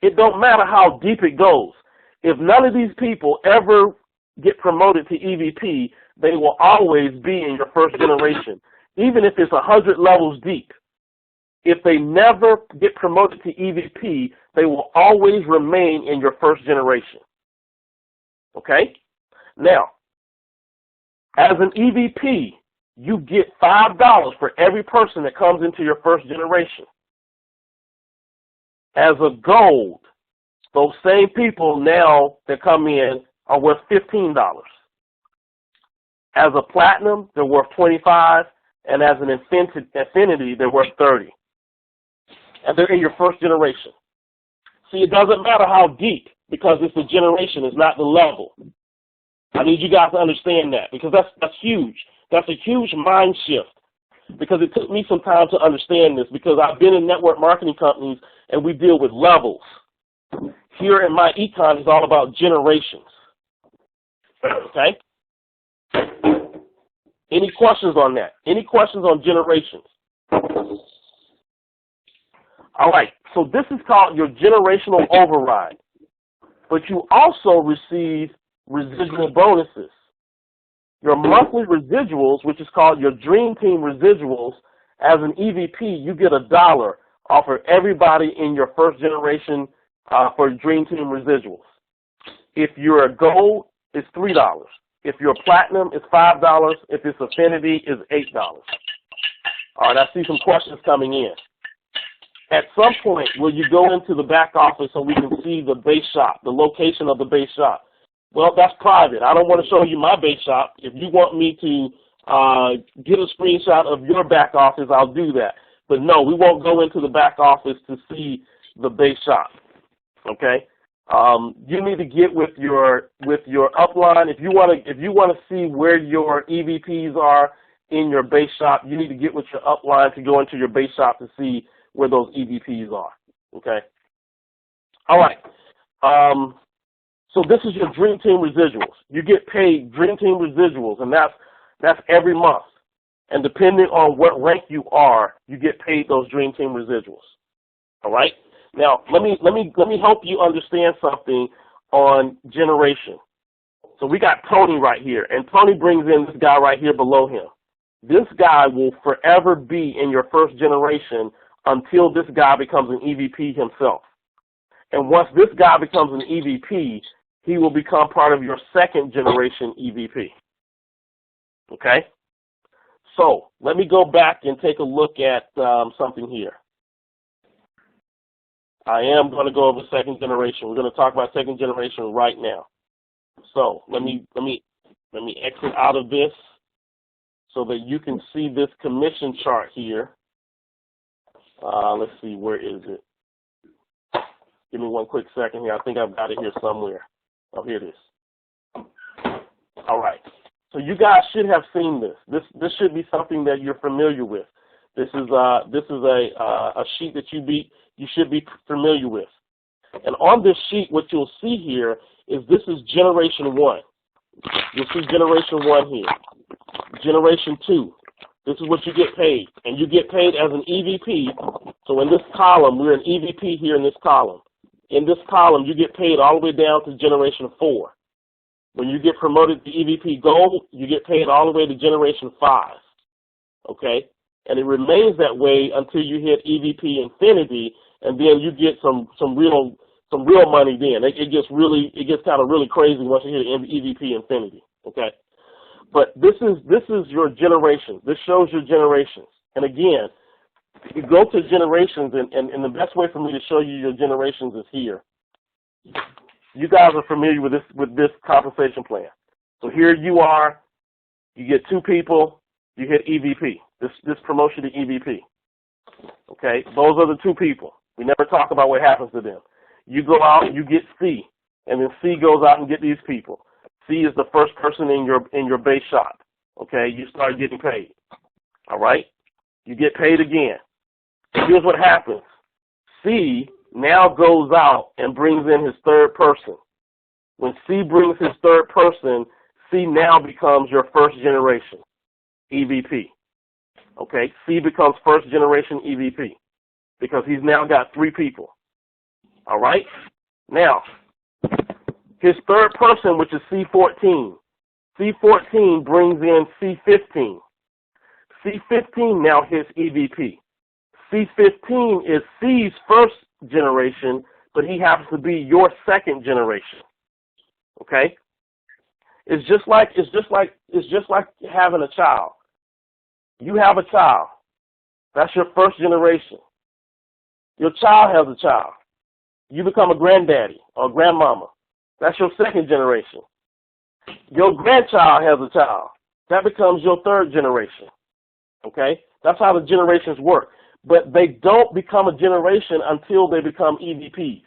It don't matter how deep it goes. If none of these people ever get promoted to EVP, they will always be in your first generation, even if it's 100 levels deep. If they never get promoted to EVP, they will always remain in your first generation. Okay? Now, as an EVP, you get $5 for every person that comes into your first generation. As a gold, those same people now that come in are worth $15. As a platinum, they're worth $25, and as an infinity, they're worth $30. And they're in your first generation. See, it doesn't matter how deep, because it's the generation, it's not the level. I need you guys to understand that, because that's huge. That's a huge mind shift, because it took me some time to understand this, because I've been in network marketing companies and we deal with levels. Here in Myecon, it's all about generations. Okay? Any questions on that? Any questions on generations? All right, so this is called your generational override. But you also receive residual bonuses. Your monthly residuals, which is called your Dream Team residuals, as an EVP, you get $1 off of everybody in your first generation for Dream Team residuals. If you're a gold, it's $3. If you're platinum, it's $5. If it's affinity, it's $8. All right, I see some questions coming in. At some point, will you go into the back office so we can see the base shop, the location of the base shop? Well, that's private. I don't want to show you my base shop. If you want me to get a screenshot of your back office, I'll do that. But no, we won't go into the back office to see the base shop. Okay? You need to get with your upline. If you want to see where your EVPs are in your base shop, you need to get with your upline to go into your base shop to see where those EVPs are. Okay? All right. So this is your Dream Team residuals. You get paid Dream Team residuals, and that's every month. And depending on what rank you are, you get paid those Dream Team residuals. All right? Now, let me help you understand something on generation. So we got Tony right here, and Tony brings in this guy right here below him. This guy will forever be in your first generation until this guy becomes an EVP himself. And once this guy becomes an EVP, he will become part of your second generation EVP. Okay? So let me go back and take a look at something here. I am going to go over second generation. We're going to talk about second generation right now. So let me exit out of this so that you can see this commission chart here. Let's see, where is it? Give me one quick second here. I think I've got it here somewhere. Oh, here it is. All right. So you guys should have seen this. This should be something that you're familiar with. This is a sheet that you should be familiar with. And on this sheet, what you'll see here is this is generation 1. You'll see generation 1 here. Generation 2. This is what you get paid. And you get paid as an EVP. So in this column, we're an EVP here in this column. In this column, you get paid all the way down to generation 4. When you get promoted to EVP Gold, you get paid all the way to generation 5. Okay? And it remains that way until you hit EVP Infinity, and then you get some real money then. It gets kind of really crazy once you hit EVP Infinity. Okay? But this is your generations. This shows your generations. And again, you go to generations, and the best way for me to show you your generations is here. You guys are familiar with this compensation plan. So here you are, you get 2 people, you hit EVP, this promotion to EVP. Okay, those are the 2 people. We never talk about what happens to them. You go out, you get C, and then C goes out and get these people. C is the first person in your base shop. Okay, you start getting paid. All right, you get paid again. Here's what happens. C now goes out and brings in his 3rd person. When C brings his 3rd person, C now becomes your first generation EVP. Okay, C becomes first generation EVP because he's now got 3 people. All right, now his 3rd person, which is C14. C14 brings in C15. C15 now hits EVP. C15 is C's first generation, but he happens to be your 2nd generation. Okay? It's just like having a child. You have a child. That's your first generation. Your child has a child. You become a granddaddy or a grandmama. That's your 2nd generation. Your grandchild has a child. That becomes your 3rd generation. Okay? That's how the generations work. But they don't become a generation until they become EVPs.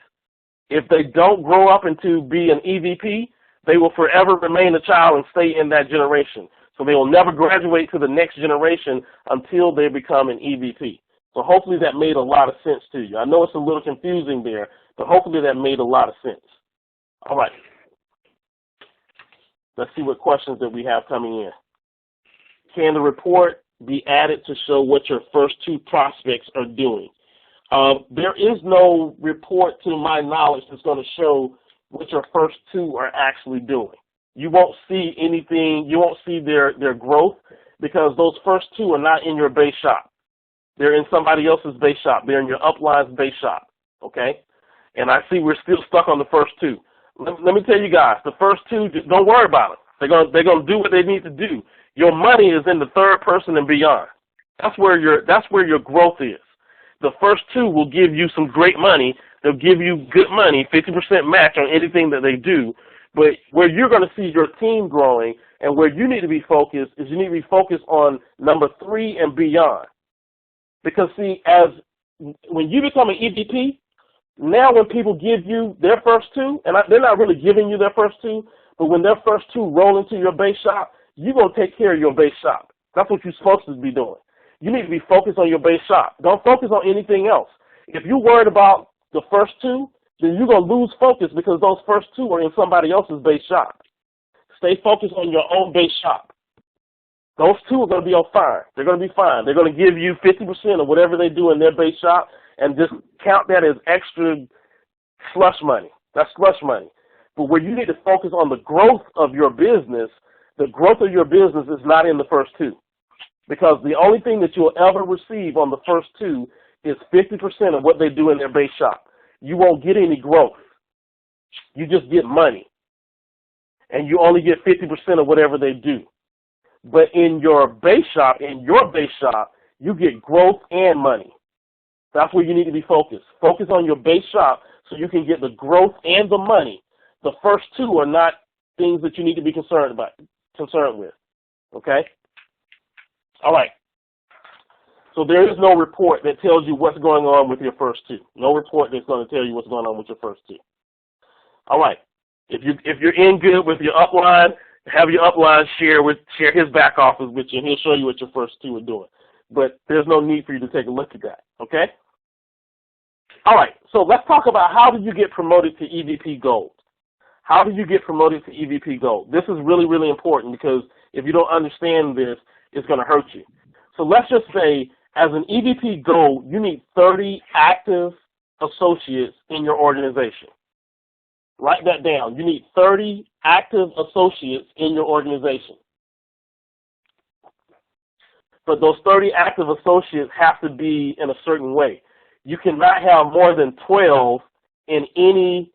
If they don't grow up into be an EVP, they will forever remain a child and stay in that generation. So they will never graduate to the next generation until they become an EVP. So hopefully that made a lot of sense to you. I know it's a little confusing there, but hopefully that made a lot of sense. All right. Let's see what questions that we have coming in. Can the report be added to show what your first 2 prospects are doing? There is no report, to my knowledge, that's going to show what your first 2 are actually doing. You won't see anything. You won't see their growth because those first 2 are not in your base shop. They're in somebody else's base shop. They're in your upline's base shop. Okay? And I see we're still stuck on the first 2. Let me tell you guys, the first 2, don't worry about it. They're gonna do what they need to do. Your money is in the 3rd person and beyond. That's where your growth is. The first 2 will give you some great money. They'll give you good money, 50% match on anything that they do. But where you're going to see your team growing and where you need to be focused is you need to be focused on number 3 and beyond. Because see, when you become an EVP, now when people give you their first 2, and they're not really giving you their first 2, but when their first 2 roll into your base shop, you're going to take care of your base shop. That's what you're supposed to be doing. You need to be focused on your base shop. Don't focus on anything else. If you're worried about the first 2, then you're going to lose focus because those first 2 are in somebody else's base shop. Stay focused on your own base shop. Those 2 are going to be fine. They're going to be fine. They're going to give you 50% of whatever they do in their base shop and just count that as extra slush money. That's slush money. But where you need to focus on the growth of your business, the growth of your business is not in the first 2. Because the only thing that you'll ever receive on the first 2 is 50% of what they do in their base shop. You won't get any growth. You just get money. And you only get 50% of whatever they do. But in your base shop, you get growth and money. That's where you need to be focused. Focus on your base shop so you can get the growth and the money. The first 2 are not things that you need to be concerned with. Okay? All right. So there is no report that tells you what's going on with your first 2. No report that's going to tell you what's going on with your first 2. All right. If you're in good with your upline, have your upline share his back office with you, and he'll show you what your first 2 are doing. But there's no need for you to take a look at that. Okay? All right. So let's talk about how do you get promoted to EVP Gold. How do you get promoted to EVP Gold? This is really, really important because if you don't understand this, it's going to hurt you. So let's just say as an EVP Gold, you need 30 active associates in your organization. Write that down. You need 30 active associates in your organization. But those 30 active associates have to be in a certain way. You cannot have more than 12 in any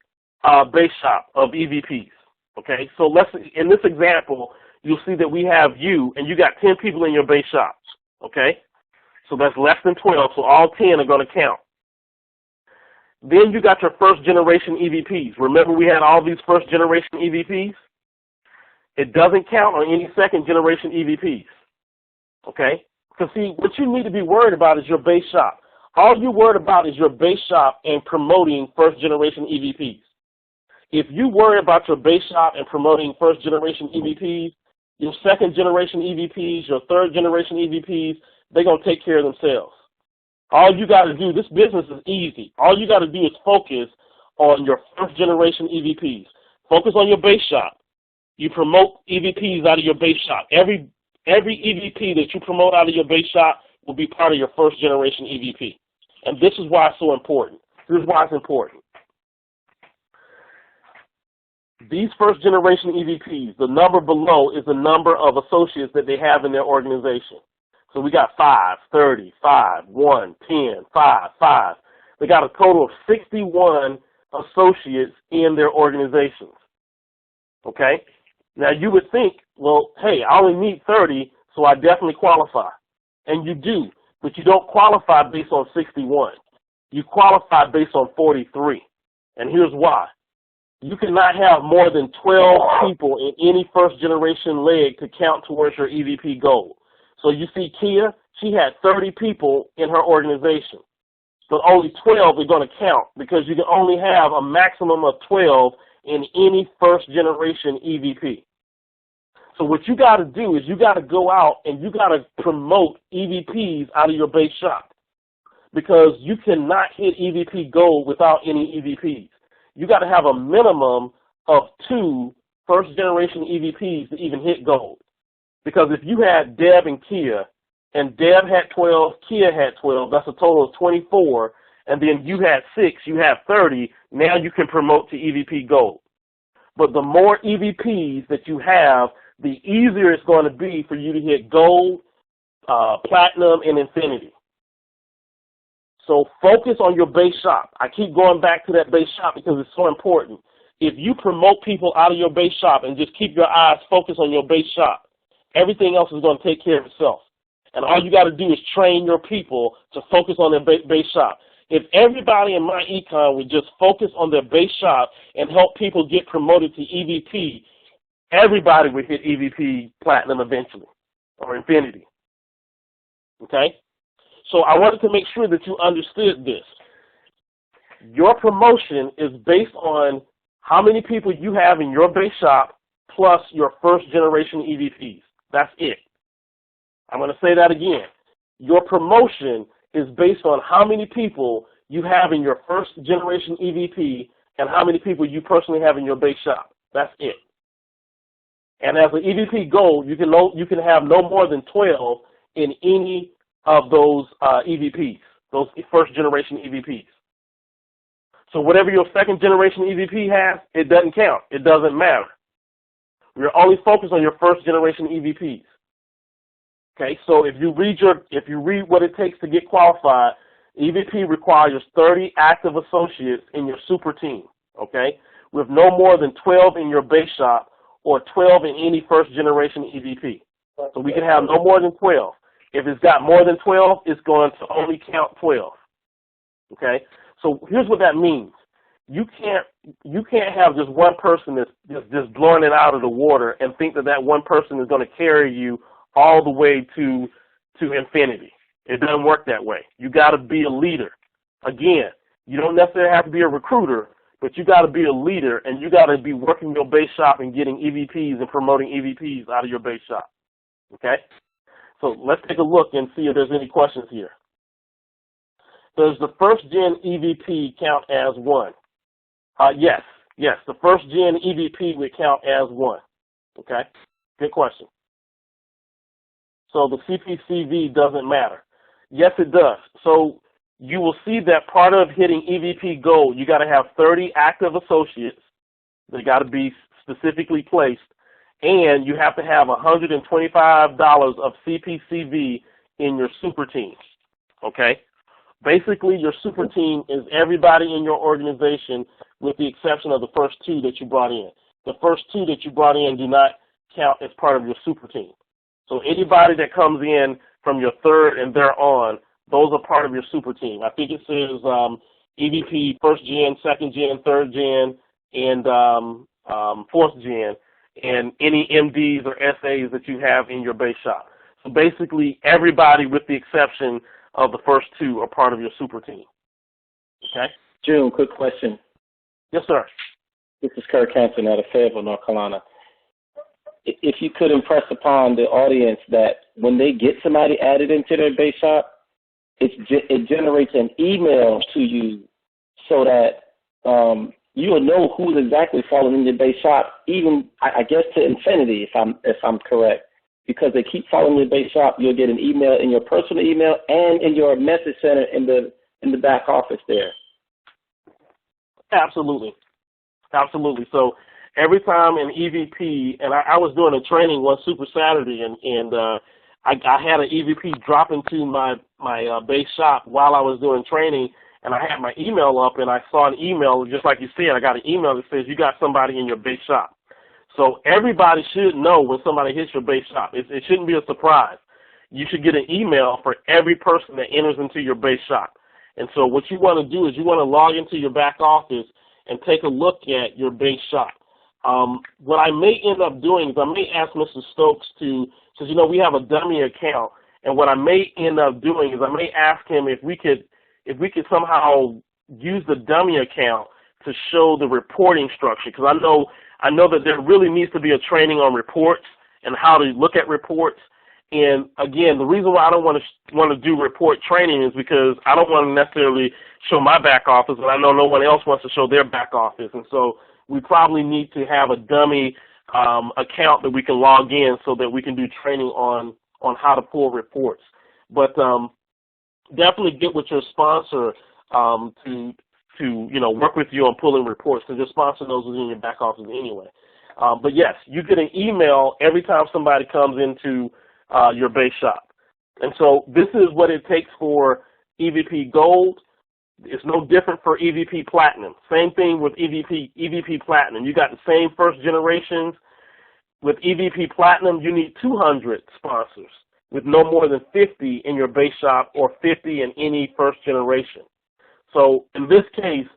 base shop of EVPs. Okay, so in this example, you'll see that we have you, and you got 10 people in your base shops. Okay, so that's less than 12, so all 10 are going to count. Then you got your first generation EVPs. Remember we had all these first generation EVPs? It doesn't count on any second generation EVPs. Okay? Because see, what you need to be worried about is your base shop. All you're worried about is your base shop and promoting first generation EVPs. If you worry about your base shop and promoting first generation EVPs, your second generation EVPs, your third generation EVPs, they're going to take care of themselves. All you got to do, this business is easy. All you got to do is focus on your first generation EVPs. Focus on your base shop. You promote EVPs out of your base shop. Every EVP that you promote out of your base shop will be part of your first generation EVP. And this is why it's so important. This is why it's important. These first generation EVPs, the number below is the number of associates that they have in their organization. So we got 5, 30, 5, 1, 10, 5, 5. They got a total of 61 associates in their organizations. Okay? Now you would think, well, hey, I only need 30, so I definitely qualify. And you do, but you don't qualify based on 61. You qualify based on 43. And here's why. You cannot have more than 12 people in any first generation leg to count towards your EVP goal. So you see Kia, she had 30 people in her organization, but only 12 are going to count because you can only have a maximum of 12 in any first generation EVP. So what you got to do is you got to go out and you got to promote EVPs out of your base shop because you cannot hit EVP goal without any EVPs. You got to have a minimum of 2 first generation EVPs to even hit gold. Because if you had Deb and Kia, and Deb had 12, Kia had 12, that's a total of 24, and then you had 6, you have 30, now you can promote to EVP gold. But the more EVPs that you have, the easier it's going to be for you to hit gold, platinum, and infinity. So focus on your base shop. I keep going back to that base shop because it's so important. If you promote people out of your base shop and just keep your eyes focused on your base shop, everything else is going to take care of itself. And all you got to do is train your people to focus on their base shop. If everybody in Myecon would just focus on their base shop and help people get promoted to EVP, everybody would hit EVP platinum eventually or infinity. Okay? So I wanted to make sure that you understood this. Your promotion is based on how many people you have in your base shop plus your first generation EVPs. That's it. I'm going to say that again. Your promotion is based on how many people you have in your first generation EVP and how many people you personally have in your base shop. That's it. And as an EVP goal, you can have no more than 12 in any of those EVPs, those first generation EVPs. So whatever your second generation EVP has, it doesn't count. It doesn't matter. We're only focused on your first generation EVPs. Okay, so if you read what it takes to get qualified, EVP requires 30 active associates in your super team, okay, with no more than 12 in your base shop or 12 in any first generation EVP. So we can have no more than 12. If it's got more than 12, it's going to only count 12. Okay, so here's what that means. You can't have just one person that's just blowing it out of the water and think that one person is going to carry you all the way to infinity. It doesn't work that way. You got to be a leader. Again, you don't necessarily have to be a recruiter, but you got to be a leader, and you got to be working your base shop and getting EVPs and promoting EVPs out of your base shop. Okay? So let's take a look and see if there's any questions here. Does the first gen EVP count as 1? Yes. The first gen EVP would count as 1. Okay? Good question. So the CPCV doesn't matter. Yes, it does. So you will see that part of hitting EVP gold, you got to have 30 active associates. They got to be specifically placed. And you have to have $125 of CPCV in your super team. Okay? Basically, your super team is everybody in your organization with the exception of the first 2 that you brought in. The first 2 that you brought in do not count as part of your super team. So anybody that comes in from your third and thereon, those are part of your super team. I think it says EVP, first gen, second gen, third gen, and fourth gen. and any MDs or SAs that you have in your base shop. So basically, everybody with the exception of the first two are part of your super team. Okay? June, quick question. Yes, sir. This is Kirk Hansen out of Fayetteville, North Carolina. If you could impress upon the audience that when they get somebody added into their base shop, it generates an email to you so that you will know who's exactly falling in your base shop, even I guess to infinity, if I'm correct, because they keep following your base shop. You'll get an email in your personal email and in your message center in the back office there. Absolutely. So every time an EVP, and I was doing a training one Super Saturday, and I had an EVP drop into my base shop while I was doing training, and I had my email up, and I saw an email, just like you said, I got an email that says you got somebody in your base shop. So everybody should know when somebody hits your base shop. It shouldn't be a surprise. You should get an email for every person that enters into your base shop. And so what you want to do is you want to log into your back office and take a look at your base shop. What I may end up doing is I may ask Mr. Stokes to, because, we have a dummy account, and what I may end up doing is I may ask him if we could somehow use the dummy account to show the reporting structure, because I know that there really needs to be a training on reports and how to look at reports. And again, the reason why I don't want to do report training is because I don't want to necessarily show my back office, and I know no one else wants to show their back office. And so we probably need to have a dummy account that we can log in so that we can do training on how to pull reports. But definitely get with your sponsor to work with you on pulling reports, because your sponsor knows what's in your back office anyway. But yes, you get an email every time somebody comes into your base shop. And so this is what it takes for EVP Gold. It's no different for EVP Platinum. Same thing with EVP Platinum. You got the same first generations. With EVP Platinum, you need 200 sponsors with no more than 50 in your base shop or 50 in any first generation. So in this case,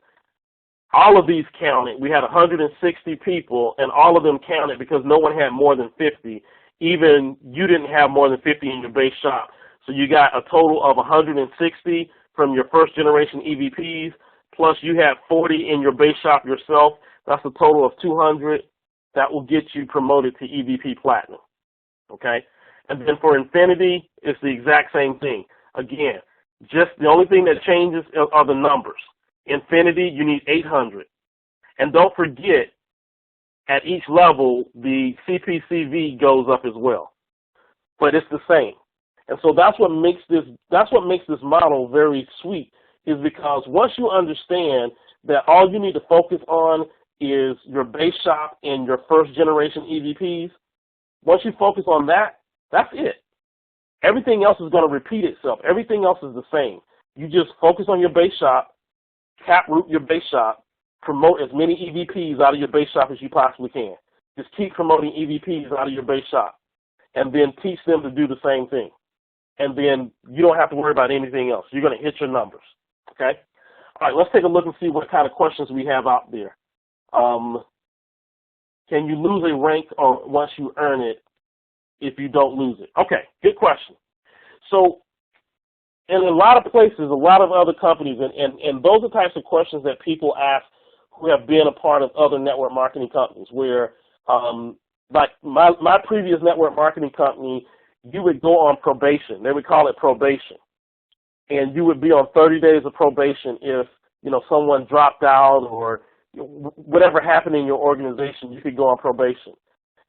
all of these counted. We had 160 people, and all of them counted because no one had more than 50. Even you didn't have more than 50 in your base shop. So you got a total of 160 from your first generation EVPs, plus you had 40 in your base shop yourself. That's a total of 200. That will get you promoted to EVP Platinum. Okay? And then for Infinity, it's the exact same thing. Again, just the only thing that changes are the numbers. Infinity, you need 800. And don't forget, at each level, the CPCV goes up as well. But it's the same. And so that's what makes this model very sweet, is because once you understand that all you need to focus on is your base shop and your first generation EVPs, once you focus on that, that's it. Everything else is going to repeat itself. Everything else is the same. You just focus on your base shop, taproot your base shop, promote as many EVPs out of your base shop as you possibly can. Just keep promoting EVPs out of your base shop, and then teach them to do the same thing. And then you don't have to worry about anything else. You're going to hit your numbers. Okay? All right, let's take a look and see what kind of questions we have out there. Can you lose a rank or once you earn it if you don't lose it? Okay, good question. So in a lot of places, a lot of other companies, and those are types of questions that people ask who have been a part of other network marketing companies, where like my previous network marketing company, you would go on probation. They would call it probation. And you would be on 30 days of probation if, someone dropped out or whatever happened in your organization, you could go on probation.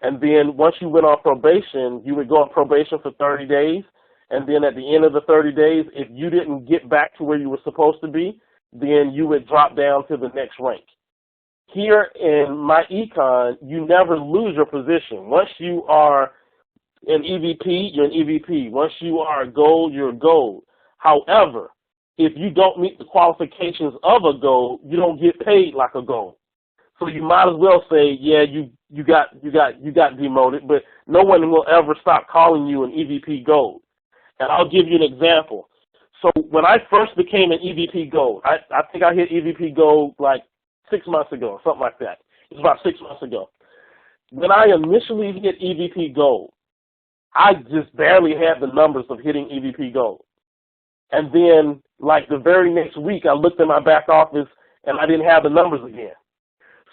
And then once you went on probation, you would go on probation for 30 days. And then at the end of the 30 days, if you didn't get back to where you were supposed to be, then you would drop down to the next rank. Here in Myecon, you never lose your position. Once you are an EVP, you're an EVP. Once you are a gold, you're a gold. However, if you don't meet the qualifications of a gold, you don't get paid like a gold. So you might as well say, yeah, you got demoted, but no one will ever stop calling you an EVP gold. And I'll give you an example. So when I first became an EVP gold, I think I hit EVP gold like 6 months ago, something like that. It was about 6 months ago. when I initially hit EVP Gold, I just barely had the numbers of hitting EVP Gold. And then, like the very next week, I looked in my back office and I didn't have the numbers again.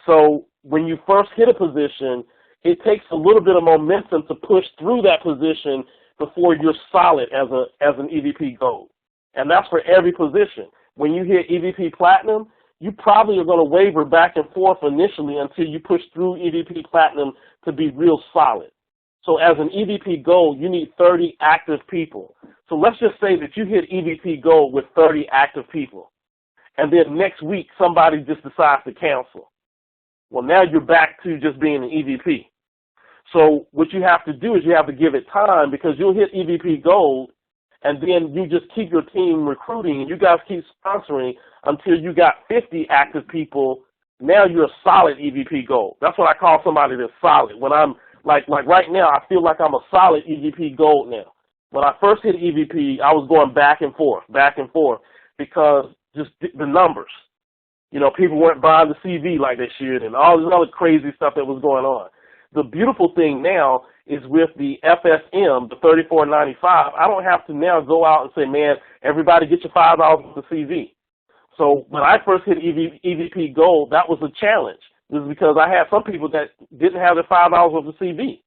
So when you first hit a position, it takes a little bit of momentum to push through that position before you're solid as an EVP Gold. And that's for every position. When you hit EVP Platinum, you probably are going to waver back and forth initially until you push through EVP Platinum to be real solid. So as an EVP Gold, you need 30 active people. So let's just say that you hit EVP Gold with 30 active people. And then next week, somebody just decides to cancel. Well, now you're back to just being an EVP. So what you have to do is you have to give it time, because you'll hit EVP Gold, and then you just keep your team recruiting, and you guys keep sponsoring until you got 50 active people. Now you're a solid EVP Gold. That's what I call somebody that's solid. When I'm like right now, I feel like I'm a solid EVP Gold now. When I first hit EVP, I was going back and forth, because just the numbers. You know, people weren't buying the CV like they should, and all this other crazy stuff that was going on. The beautiful thing now is with the FSM, the $34.95, I don't have to now go out and say, man, everybody get your $5 off the CV. So when I first hit EVP Gold, that was a challenge. It was because I had some people that didn't have their $5 off the CV.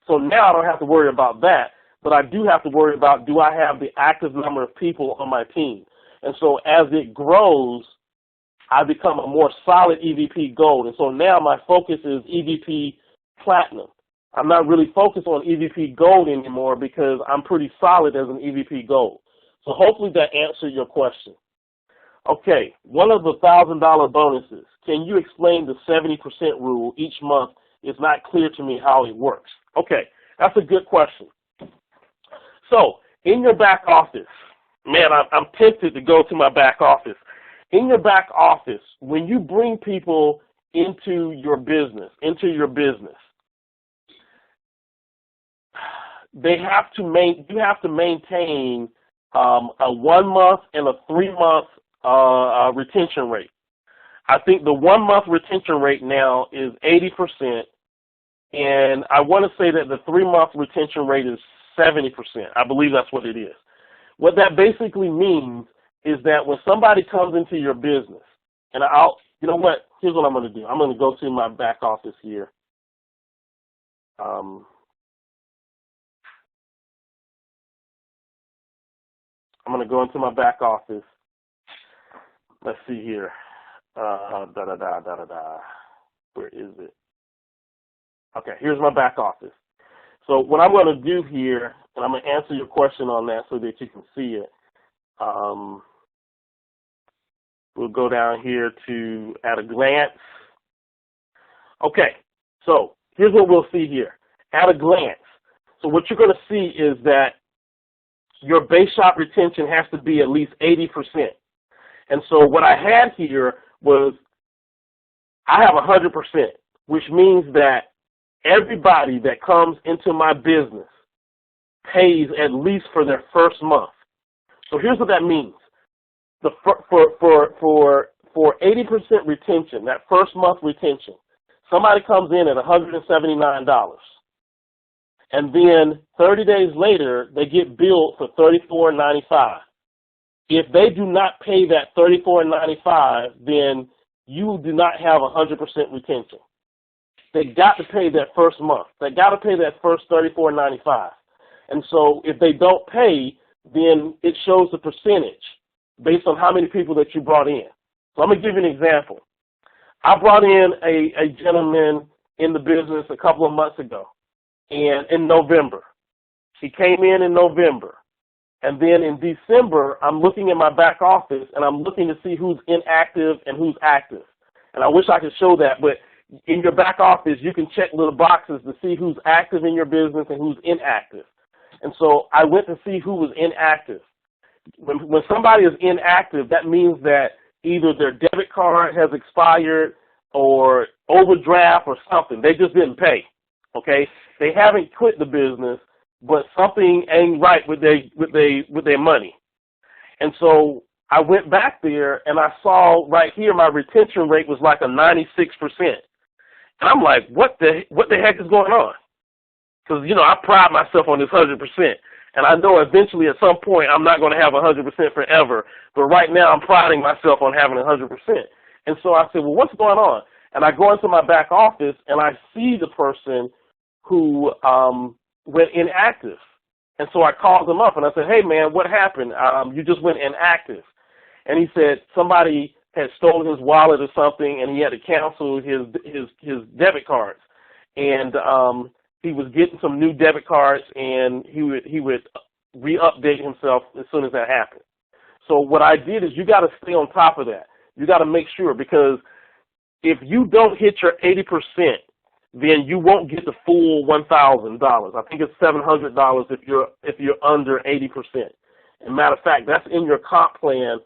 So now I don't have to worry about that, but I do have to worry about, do I have the active number of people on my team? And so as it grows, I become a more solid EVP Gold. And so now my focus is EVP Platinum. I'm not really focused on EVP Gold anymore because I'm pretty solid as an EVP Gold. So hopefully that answered your question. Okay, one of the $1,000 bonuses. Can you explain the 70% rule each month? It's not clear to me how it works. Okay, that's a good question. So in your back office, man, I'm tempted to go to my back office. In your back office, when you bring people into your business, you have to maintain a 1 month and a 3 month retention rate. I think the 1 month retention rate now is 80%, and I want to say that the 3 month retention rate is 70%. I believe that's what it is. What that basically means is that when somebody comes into your business, and you know what, here's what I'm going to do. I'm going to go to my back office here. I'm going to go into my back office. Let's see here. Where is it? Okay, here's my back office. So what I'm going to do here, and I'm going to answer your question on that so that you can see it. We'll go down here to at a glance. Okay, so here's what we'll see here. At a glance. So what you're going to see is that your base shop retention has to be at least 80%. And so what I had here was I have 100%, which means that everybody that comes into my business pays at least for their first month. So here's what that means. For 80% retention, that first month retention, somebody comes in at $179. And then 30 days later, they get billed for $34.95. If they do not pay that $34.95, then you do not have 100% retention. They got to pay that first month. They got to pay that first $34.95. And so if they don't pay, then it shows the percentage based on how many people that you brought in. So I'm going to give you an example. I brought in a gentleman in the business a couple of months ago, and in November. He came in November. And then in December, I'm looking at my back office, and I'm looking to see who's inactive and who's active. And I wish I could show that, but in your back office, you can check little boxes to see who's active in your business and who's inactive. And so I went to see who was inactive. When somebody is inactive, that means that either their debit card has expired or overdraft or something. They just didn't pay, okay? They haven't quit the business, but something ain't right with their money. And so I went back there and I saw right here my retention rate was like a 96%. And I'm like, what the heck is going on? Because, I pride myself on this 100%. And I know eventually at some point I'm not going to have 100% forever. But right now I'm priding myself on having 100%. And so I said, well, what's going on? And I go into my back office and I see the person who went inactive. And so I called him up and I said, hey, man, what happened? You just went inactive. And he said somebody had stolen his wallet or something and he had to cancel his debit cards. And he was getting some new debit cards and he would re-update himself as soon as that happened. So what I did is you got to stay on top of that. You got to make sure, because if you don't hit your 80%, then you won't get the full $1,000. I think it's $700 if you're under 80%. And matter of fact, that's in your comp plan.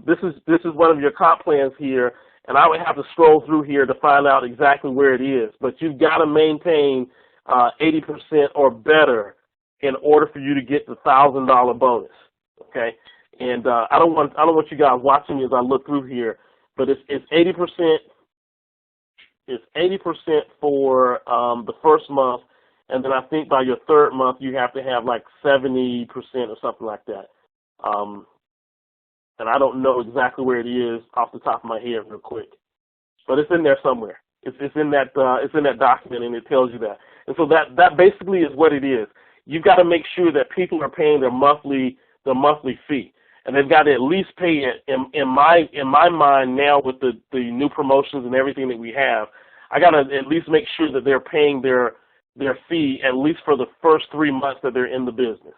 This is one of your comp plans here, and I would have to scroll through here to find out exactly where it is. But you've got to maintain 80% or better in order for you to get the $1,000 bonus. Okay, and I don't want you guys watching me as I look through here, but it's 80%. It's 80% for the first month, and then I think by your third month you have to have like 70% or something like that. And I don't know exactly where it is off the top of my head real quick, but it's in there somewhere. It's in that document, and it tells you that. And so that basically is what it is. You've got to make sure that people are paying their monthly fee, and they've got to at least pay it. In my mind now, with the new promotions and everything that we have, I got to at least make sure that they're paying their fee at least for the first 3 months that they're in the business.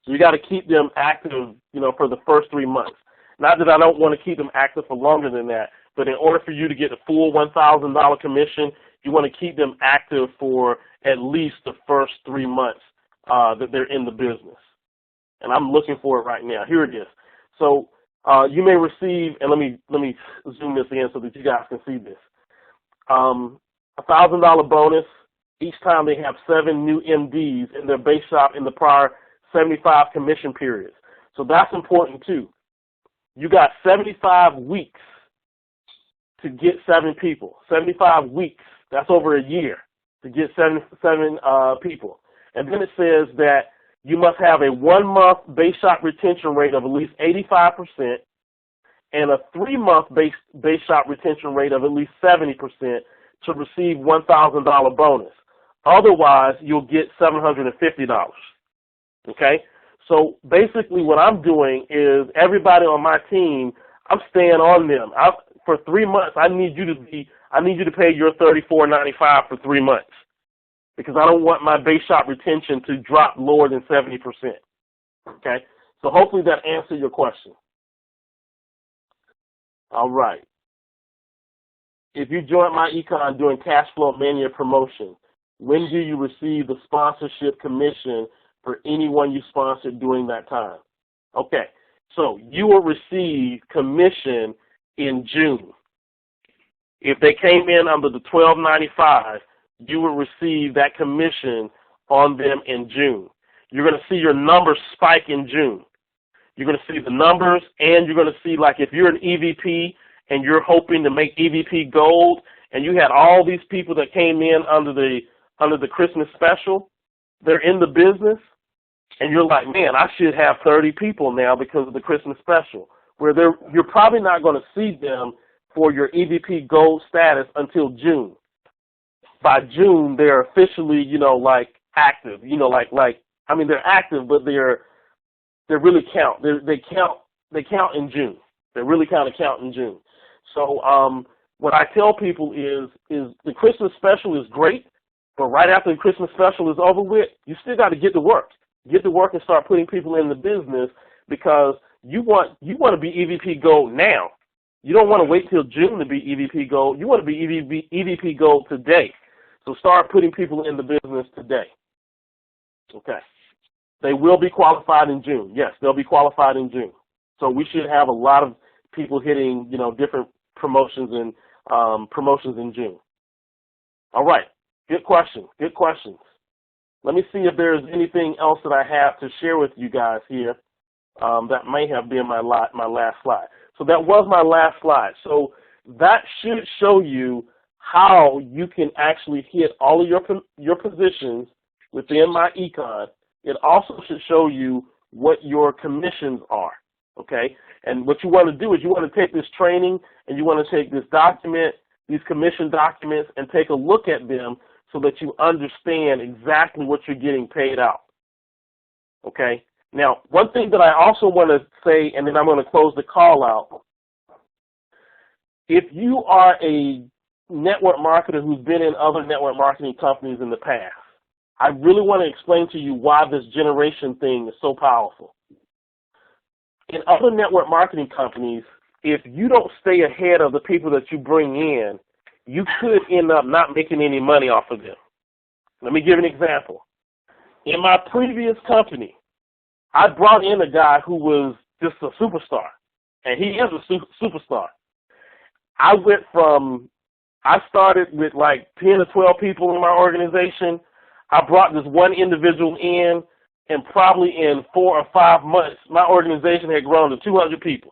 So you got to keep them active, for the first 3 months. Not that I don't want to keep them active for longer than that, but in order for you to get the full $1,000 commission, you want to keep them active for at least the first 3 months that they're in the business. And I'm looking for it right now. Here it is. So you may receive, and let me zoom this in so that you guys can see this. $1,000 bonus each time they have 7 new MDs in their base shop in the prior 75 commission periods. So that's important too. You got 75 weeks to get 7 people. 75 weeks, that's over a year to get seven people. And then it says that you must have a 1-month base shop retention rate of at least 85% and a 3-month base shop retention rate of at least 70% to receive $1,000 bonus. Otherwise, you'll get $750. Okay? So basically what I'm doing is everybody on my team, I'm staying on them. For 3 months, I need you to pay your $34.95 for 3 months, because I don't want my base shop retention to drop lower than 70%. Okay? So hopefully that answered your question. All right. If you join Myecon during Cash Flow Mania promotion, when do you receive the sponsorship commission for anyone you sponsored during that time? Okay, so you will receive commission in June. If they came in under the $12.95, you will receive that commission on them in June. You're going to see your numbers spike in June. You're going to see the numbers, and you're going to see, like, if you're an EVP and you're hoping to make EVP Gold, and you had all these people that came in under the Christmas special, they're in the business, and you're like, man, I should have 30 people now because of the Christmas special, where you're probably not going to see them for your EVP Gold status until June. By June, they're officially, active. They're active, but they really count. They count in June. They really kind of count in June. So what I tell people is the Christmas special is great, but right after the Christmas special is over with, you still got to get to work. Get to work and start putting people in the business, because you want to be EVP Gold now. You don't want to wait till June to be EVP Gold. You want to be EVP Gold today. So start putting people in the business today. Okay. They will be qualified in June. Yes, they'll be qualified in June. So we should have a lot of people hitting, different promotions in June. All right. Good question. Good questions. Let me see if there's anything else that I have to share with you guys here. That may have been my last slide. So that was my last slide. So that should show you how you can actually hit all of your positions within Myecon. It also should show you what your commissions are, okay? And what you want to do is you want to take this training and you want to take this document, these commission documents, and take a look at them so that you understand exactly what you're getting paid out, okay? Now, one thing that I also want to say, and then I'm going to close the call out, if you are a network marketer who's been in other network marketing companies in the past, I really want to explain to you why this generation thing is so powerful. In other network marketing companies, if you don't stay ahead of the people that you bring in, you could end up not making any money off of them. Let me give an example. In my previous company, I brought in a guy who was just a superstar, and he is a superstar. I started with like 10 or 12 people in my organization. I brought this one individual in, and probably in 4 or 5 months, my organization had grown to 200 people.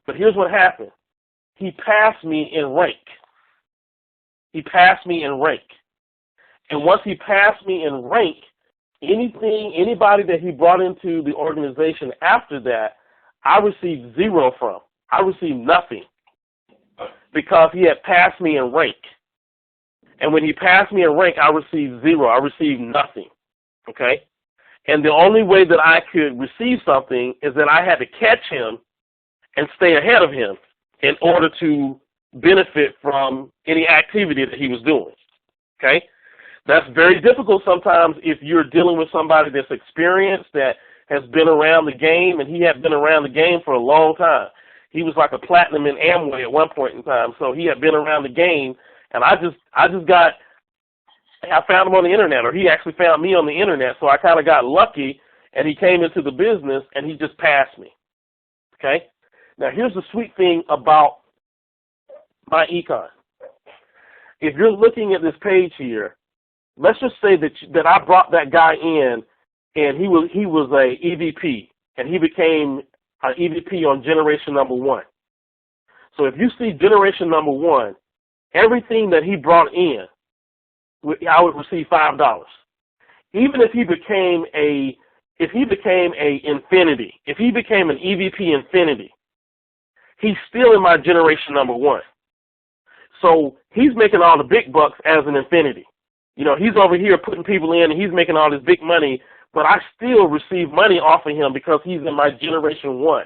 But here's what happened. He passed me in rank. He passed me in rank. And once he passed me in rank, anybody that he brought into the organization after that, I received zero from. I received nothing because he had passed me in rank. And when he passed me in rank, I received zero. I received nothing, okay? And the only way that I could receive something is that I had to catch him and stay ahead of him in order to benefit from any activity that he was doing, okay? That's very difficult sometimes if you're dealing with somebody that's experienced, that has been around the game, and he had been around the game for a long time. He was like a platinum in Amway at one point in time, so he had been around the game. And I found him on the internet, or he actually found me on the internet, so I kind of got lucky, and he came into the business, and he just passed me, okay? Now, here's the sweet thing about Myecon. If you're looking at this page here, let's just say that I brought that guy in, and he was a EVP, and he became an EVP on generation number 1. So if you see generation number 1, everything that he brought in, I would receive $5. Even if he became a infinity, if he became an EVP infinity, he's still in my generation number 1. So he's making all the big bucks as an infinity. You know, he's over here putting people in, and he's making all this big money, but I still receive money off of him because he's in my generation 1.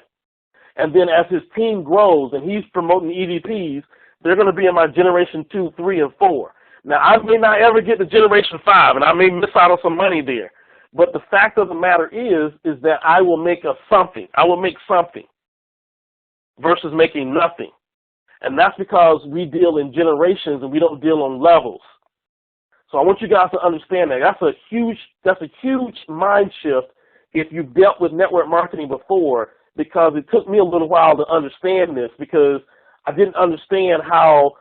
And then as his team grows and he's promoting EVPs, they're going to be in my generation 2, 3, and 4. Now, I may not ever get to generation 5, and I may miss out on some money there. But the fact of the matter is that I will make something. I will make something versus making nothing. And that's because we deal in generations and we don't deal on levels. So I want you guys to understand that. That's a huge mind shift if you've dealt with network marketing before, because it took me a little while to understand this, because I didn't understand how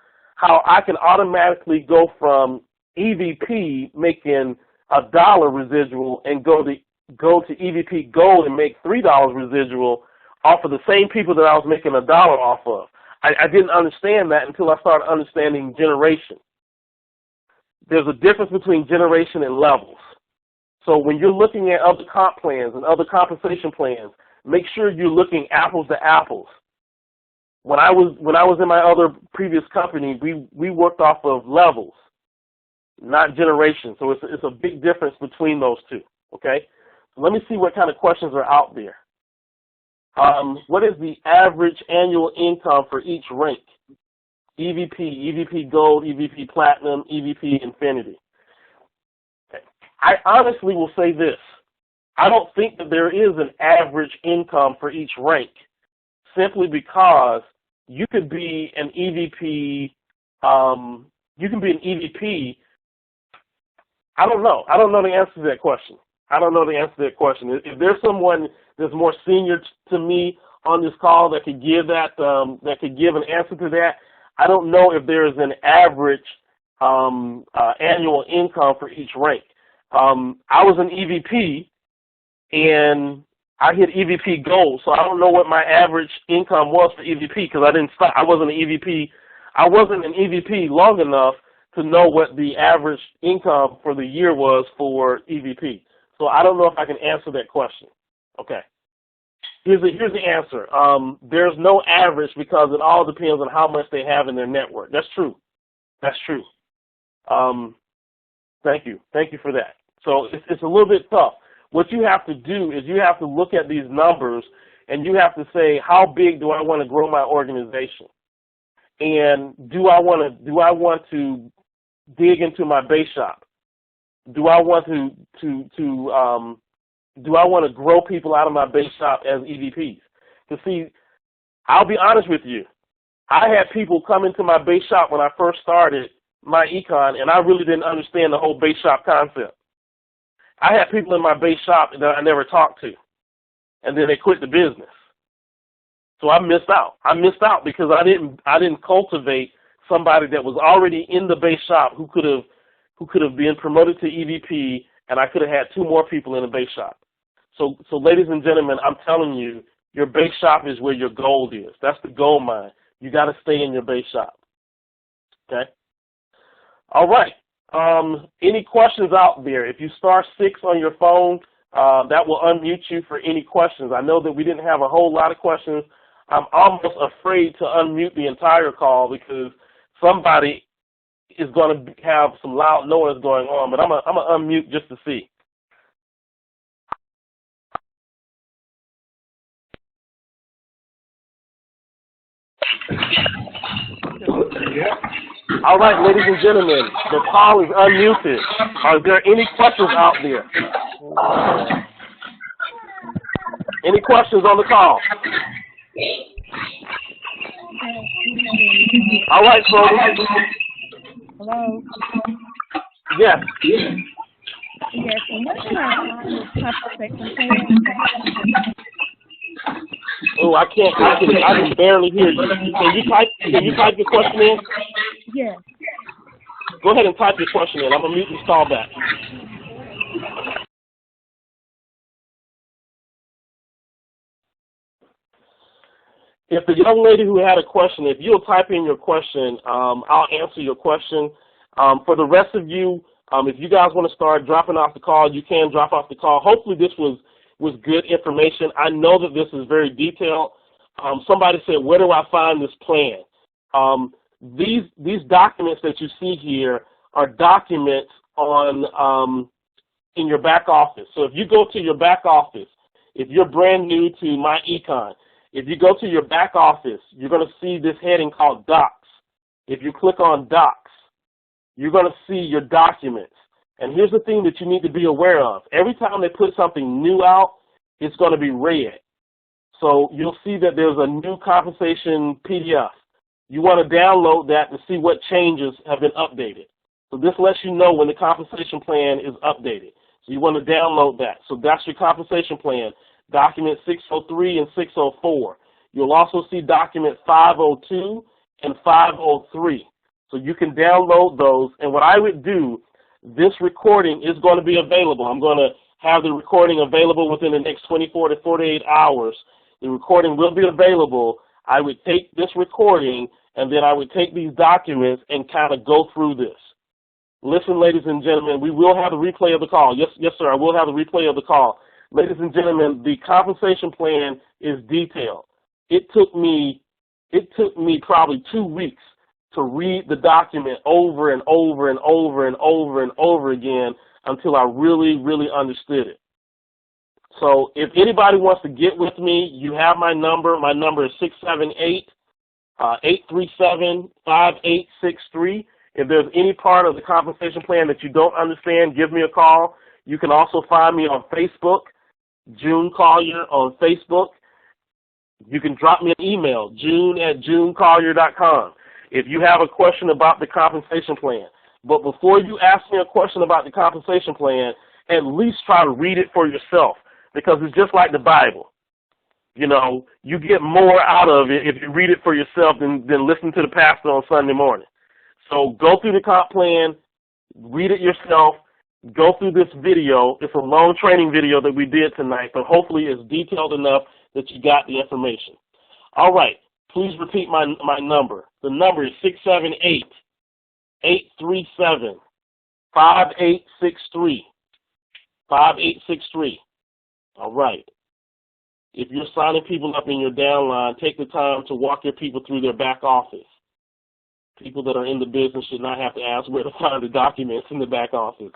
I can automatically go from EVP making $1 residual and go to EVP Gold and make $3 residual off of the same people that I was making $1 off of. I didn't understand that until I started understanding generation. There's a difference between generation and levels. So when you're looking at other comp plans and other compensation plans, make sure you're looking apples to apples. When I was in my other previous company, we worked off of levels, not generation. So it's a big difference between those two. Okay. So let me see what kind of questions are out there. What is the average annual income for each rank? EVP, EVP Gold, EVP Platinum, EVP Infinity. Okay. I honestly will say this. I don't think that there is an average income for each rank, simply because you could be an EVP. You can be an EVP. I don't know. I don't know the answer to that question. If there's someone that's more senior to me on this call that could give that could give an answer to that, I don't know if there is an average annual income for each rank. I was an EVP, and I hit EVP Gold, so I don't know what my average income was for EVP, because I didn't start. I wasn't an EVP I wasn't an EVP long enough to know what the average income for the year was for EVP. So I don't know if I can answer that question. Okay. Here's the answer. There's no average because it all depends on how much they have in their network. That's true. That's true. Thank you. Thank you for that. So it's a little bit tough. What you have to do is you have to look at these numbers and you have to say, how big do I want to grow my organization? And do I want to dig into my base shop? Do I want to grow people out of my base shop as EVPs? To see, I'll be honest with you. I had people come into my base shop when I first started Myecon, and I really didn't understand the whole base shop concept. I had people in my base shop that I never talked to, and then they quit the business. So I missed out. I missed out because I didn't cultivate somebody that was already in the base shop who could have been promoted to EVP, and I could have had 2 more people in the base shop. So ladies and gentlemen, I'm telling you, your base shop is where your gold is. That's the gold mine. You got to stay in your base shop. Okay. All right. Any questions out there? If you star 6 on your phone, that will unmute you for any questions. I know that we didn't have a whole lot of questions. I'm almost afraid to unmute the entire call because somebody is going to have some loud noise going on, but I'm going to unmute just to see. All right, ladies and gentlemen, the call is unmuted. Are there any questions out there? Any questions on the call? All right, folks. Hello? Yes. Yes, and what can I find this compensation plan? Oh, I can barely hear you. Can you type your question in? Yes. Go ahead and type your question in. I'm going to mute this call back. If the young lady who had a question, if you'll type in your question, I'll answer your question. For the rest of you, if you guys want to start dropping off the call, you can drop off the call. Hopefully this was good information. I know that this is very detailed. Somebody said, where do I find this plan? These documents that you see here are documents on in your back office. So if you go to your back office, if you're brand new to Myecon, if you go to your back office, you're going to see this heading called Docs. If you click on Docs, you're going to see your documents. And here's the thing that you need to be aware of. Every time they put something new out, it's going to be red. So you'll see that there's a new compensation PDF. You want to download that to see what changes have been updated. So this lets you know when the compensation plan is updated. So you want to download that. So that's your compensation plan, document 603 and 604. You'll also see document 502 and 503. So you can download those. And what I would do, this recording is going to be available. I'm going to have the recording available within the next 24 to 48 hours. The recording will be available. I would take this recording and then I would take these documents and kind of go through this. Listen, ladies and gentlemen, we will have a replay of the call. Yes, sir, I will have a replay of the call. Ladies and gentlemen, the compensation plan is detailed. It took me probably 2 weeks to read the document over and over and over and over and over again until I really, really understood it. So if anybody wants to get with me, you have my number. My number is 678-837-5863. If there's any part of the compensation plan that you don't understand, give me a call. You can also find me on Facebook, June Collier on Facebook. You can drop me an email, june@junecollier.com, if you have a question about the compensation plan. But before you ask me a question about the compensation plan, at least try to read it for yourself, because it's just like the Bible. You know, you get more out of it if you read it for yourself than listen to the pastor on Sunday morning. So go through the comp plan, read it yourself, go through this video. It's a long training video that we did tonight, but hopefully it's detailed enough that you got the information. All right, Please repeat my number. The number is 678-837-5863. 5863. All right. If you're signing people up in your downline, take the time to walk your people through their back office. People that are in the business should not have to ask where to find the documents in the back office.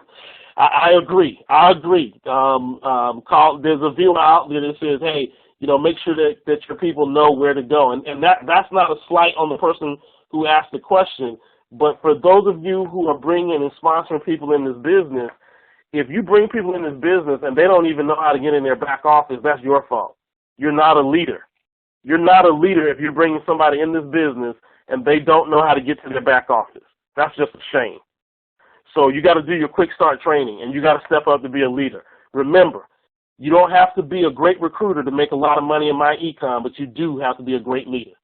I agree. There's a viewer out there that says, hey, make sure that your people know where to go. And that's not a slight on the person who asked the question, but for those of you who are bringing and sponsoring people in this business, if you bring people in this business and they don't even know how to get in their back office, that's your fault. You're not a leader. You're not a leader if you're bringing somebody in this business and they don't know how to get to their back office. That's just a shame. So you got to do your quick start training, and you got to step up to be a leader. Remember, you don't have to be a great recruiter to make a lot of money in Myecon, but you do have to be a great leader.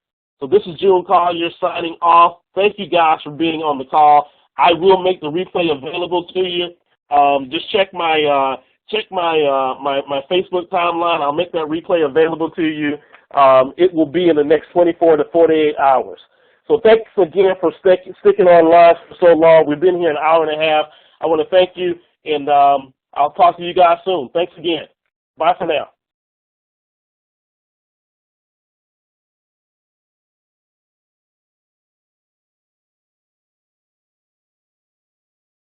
So this is June Collier signing off. Thank you guys for being on the call. I will make the replay available to you. Just check my my Facebook timeline. I'll make that replay available to you. It will be in the next 24 to 48 hours. So thanks again for sticking online for so long. We've been here an hour and a half. I want to thank you, and I'll talk to you guys soon. Thanks again. Bye for now.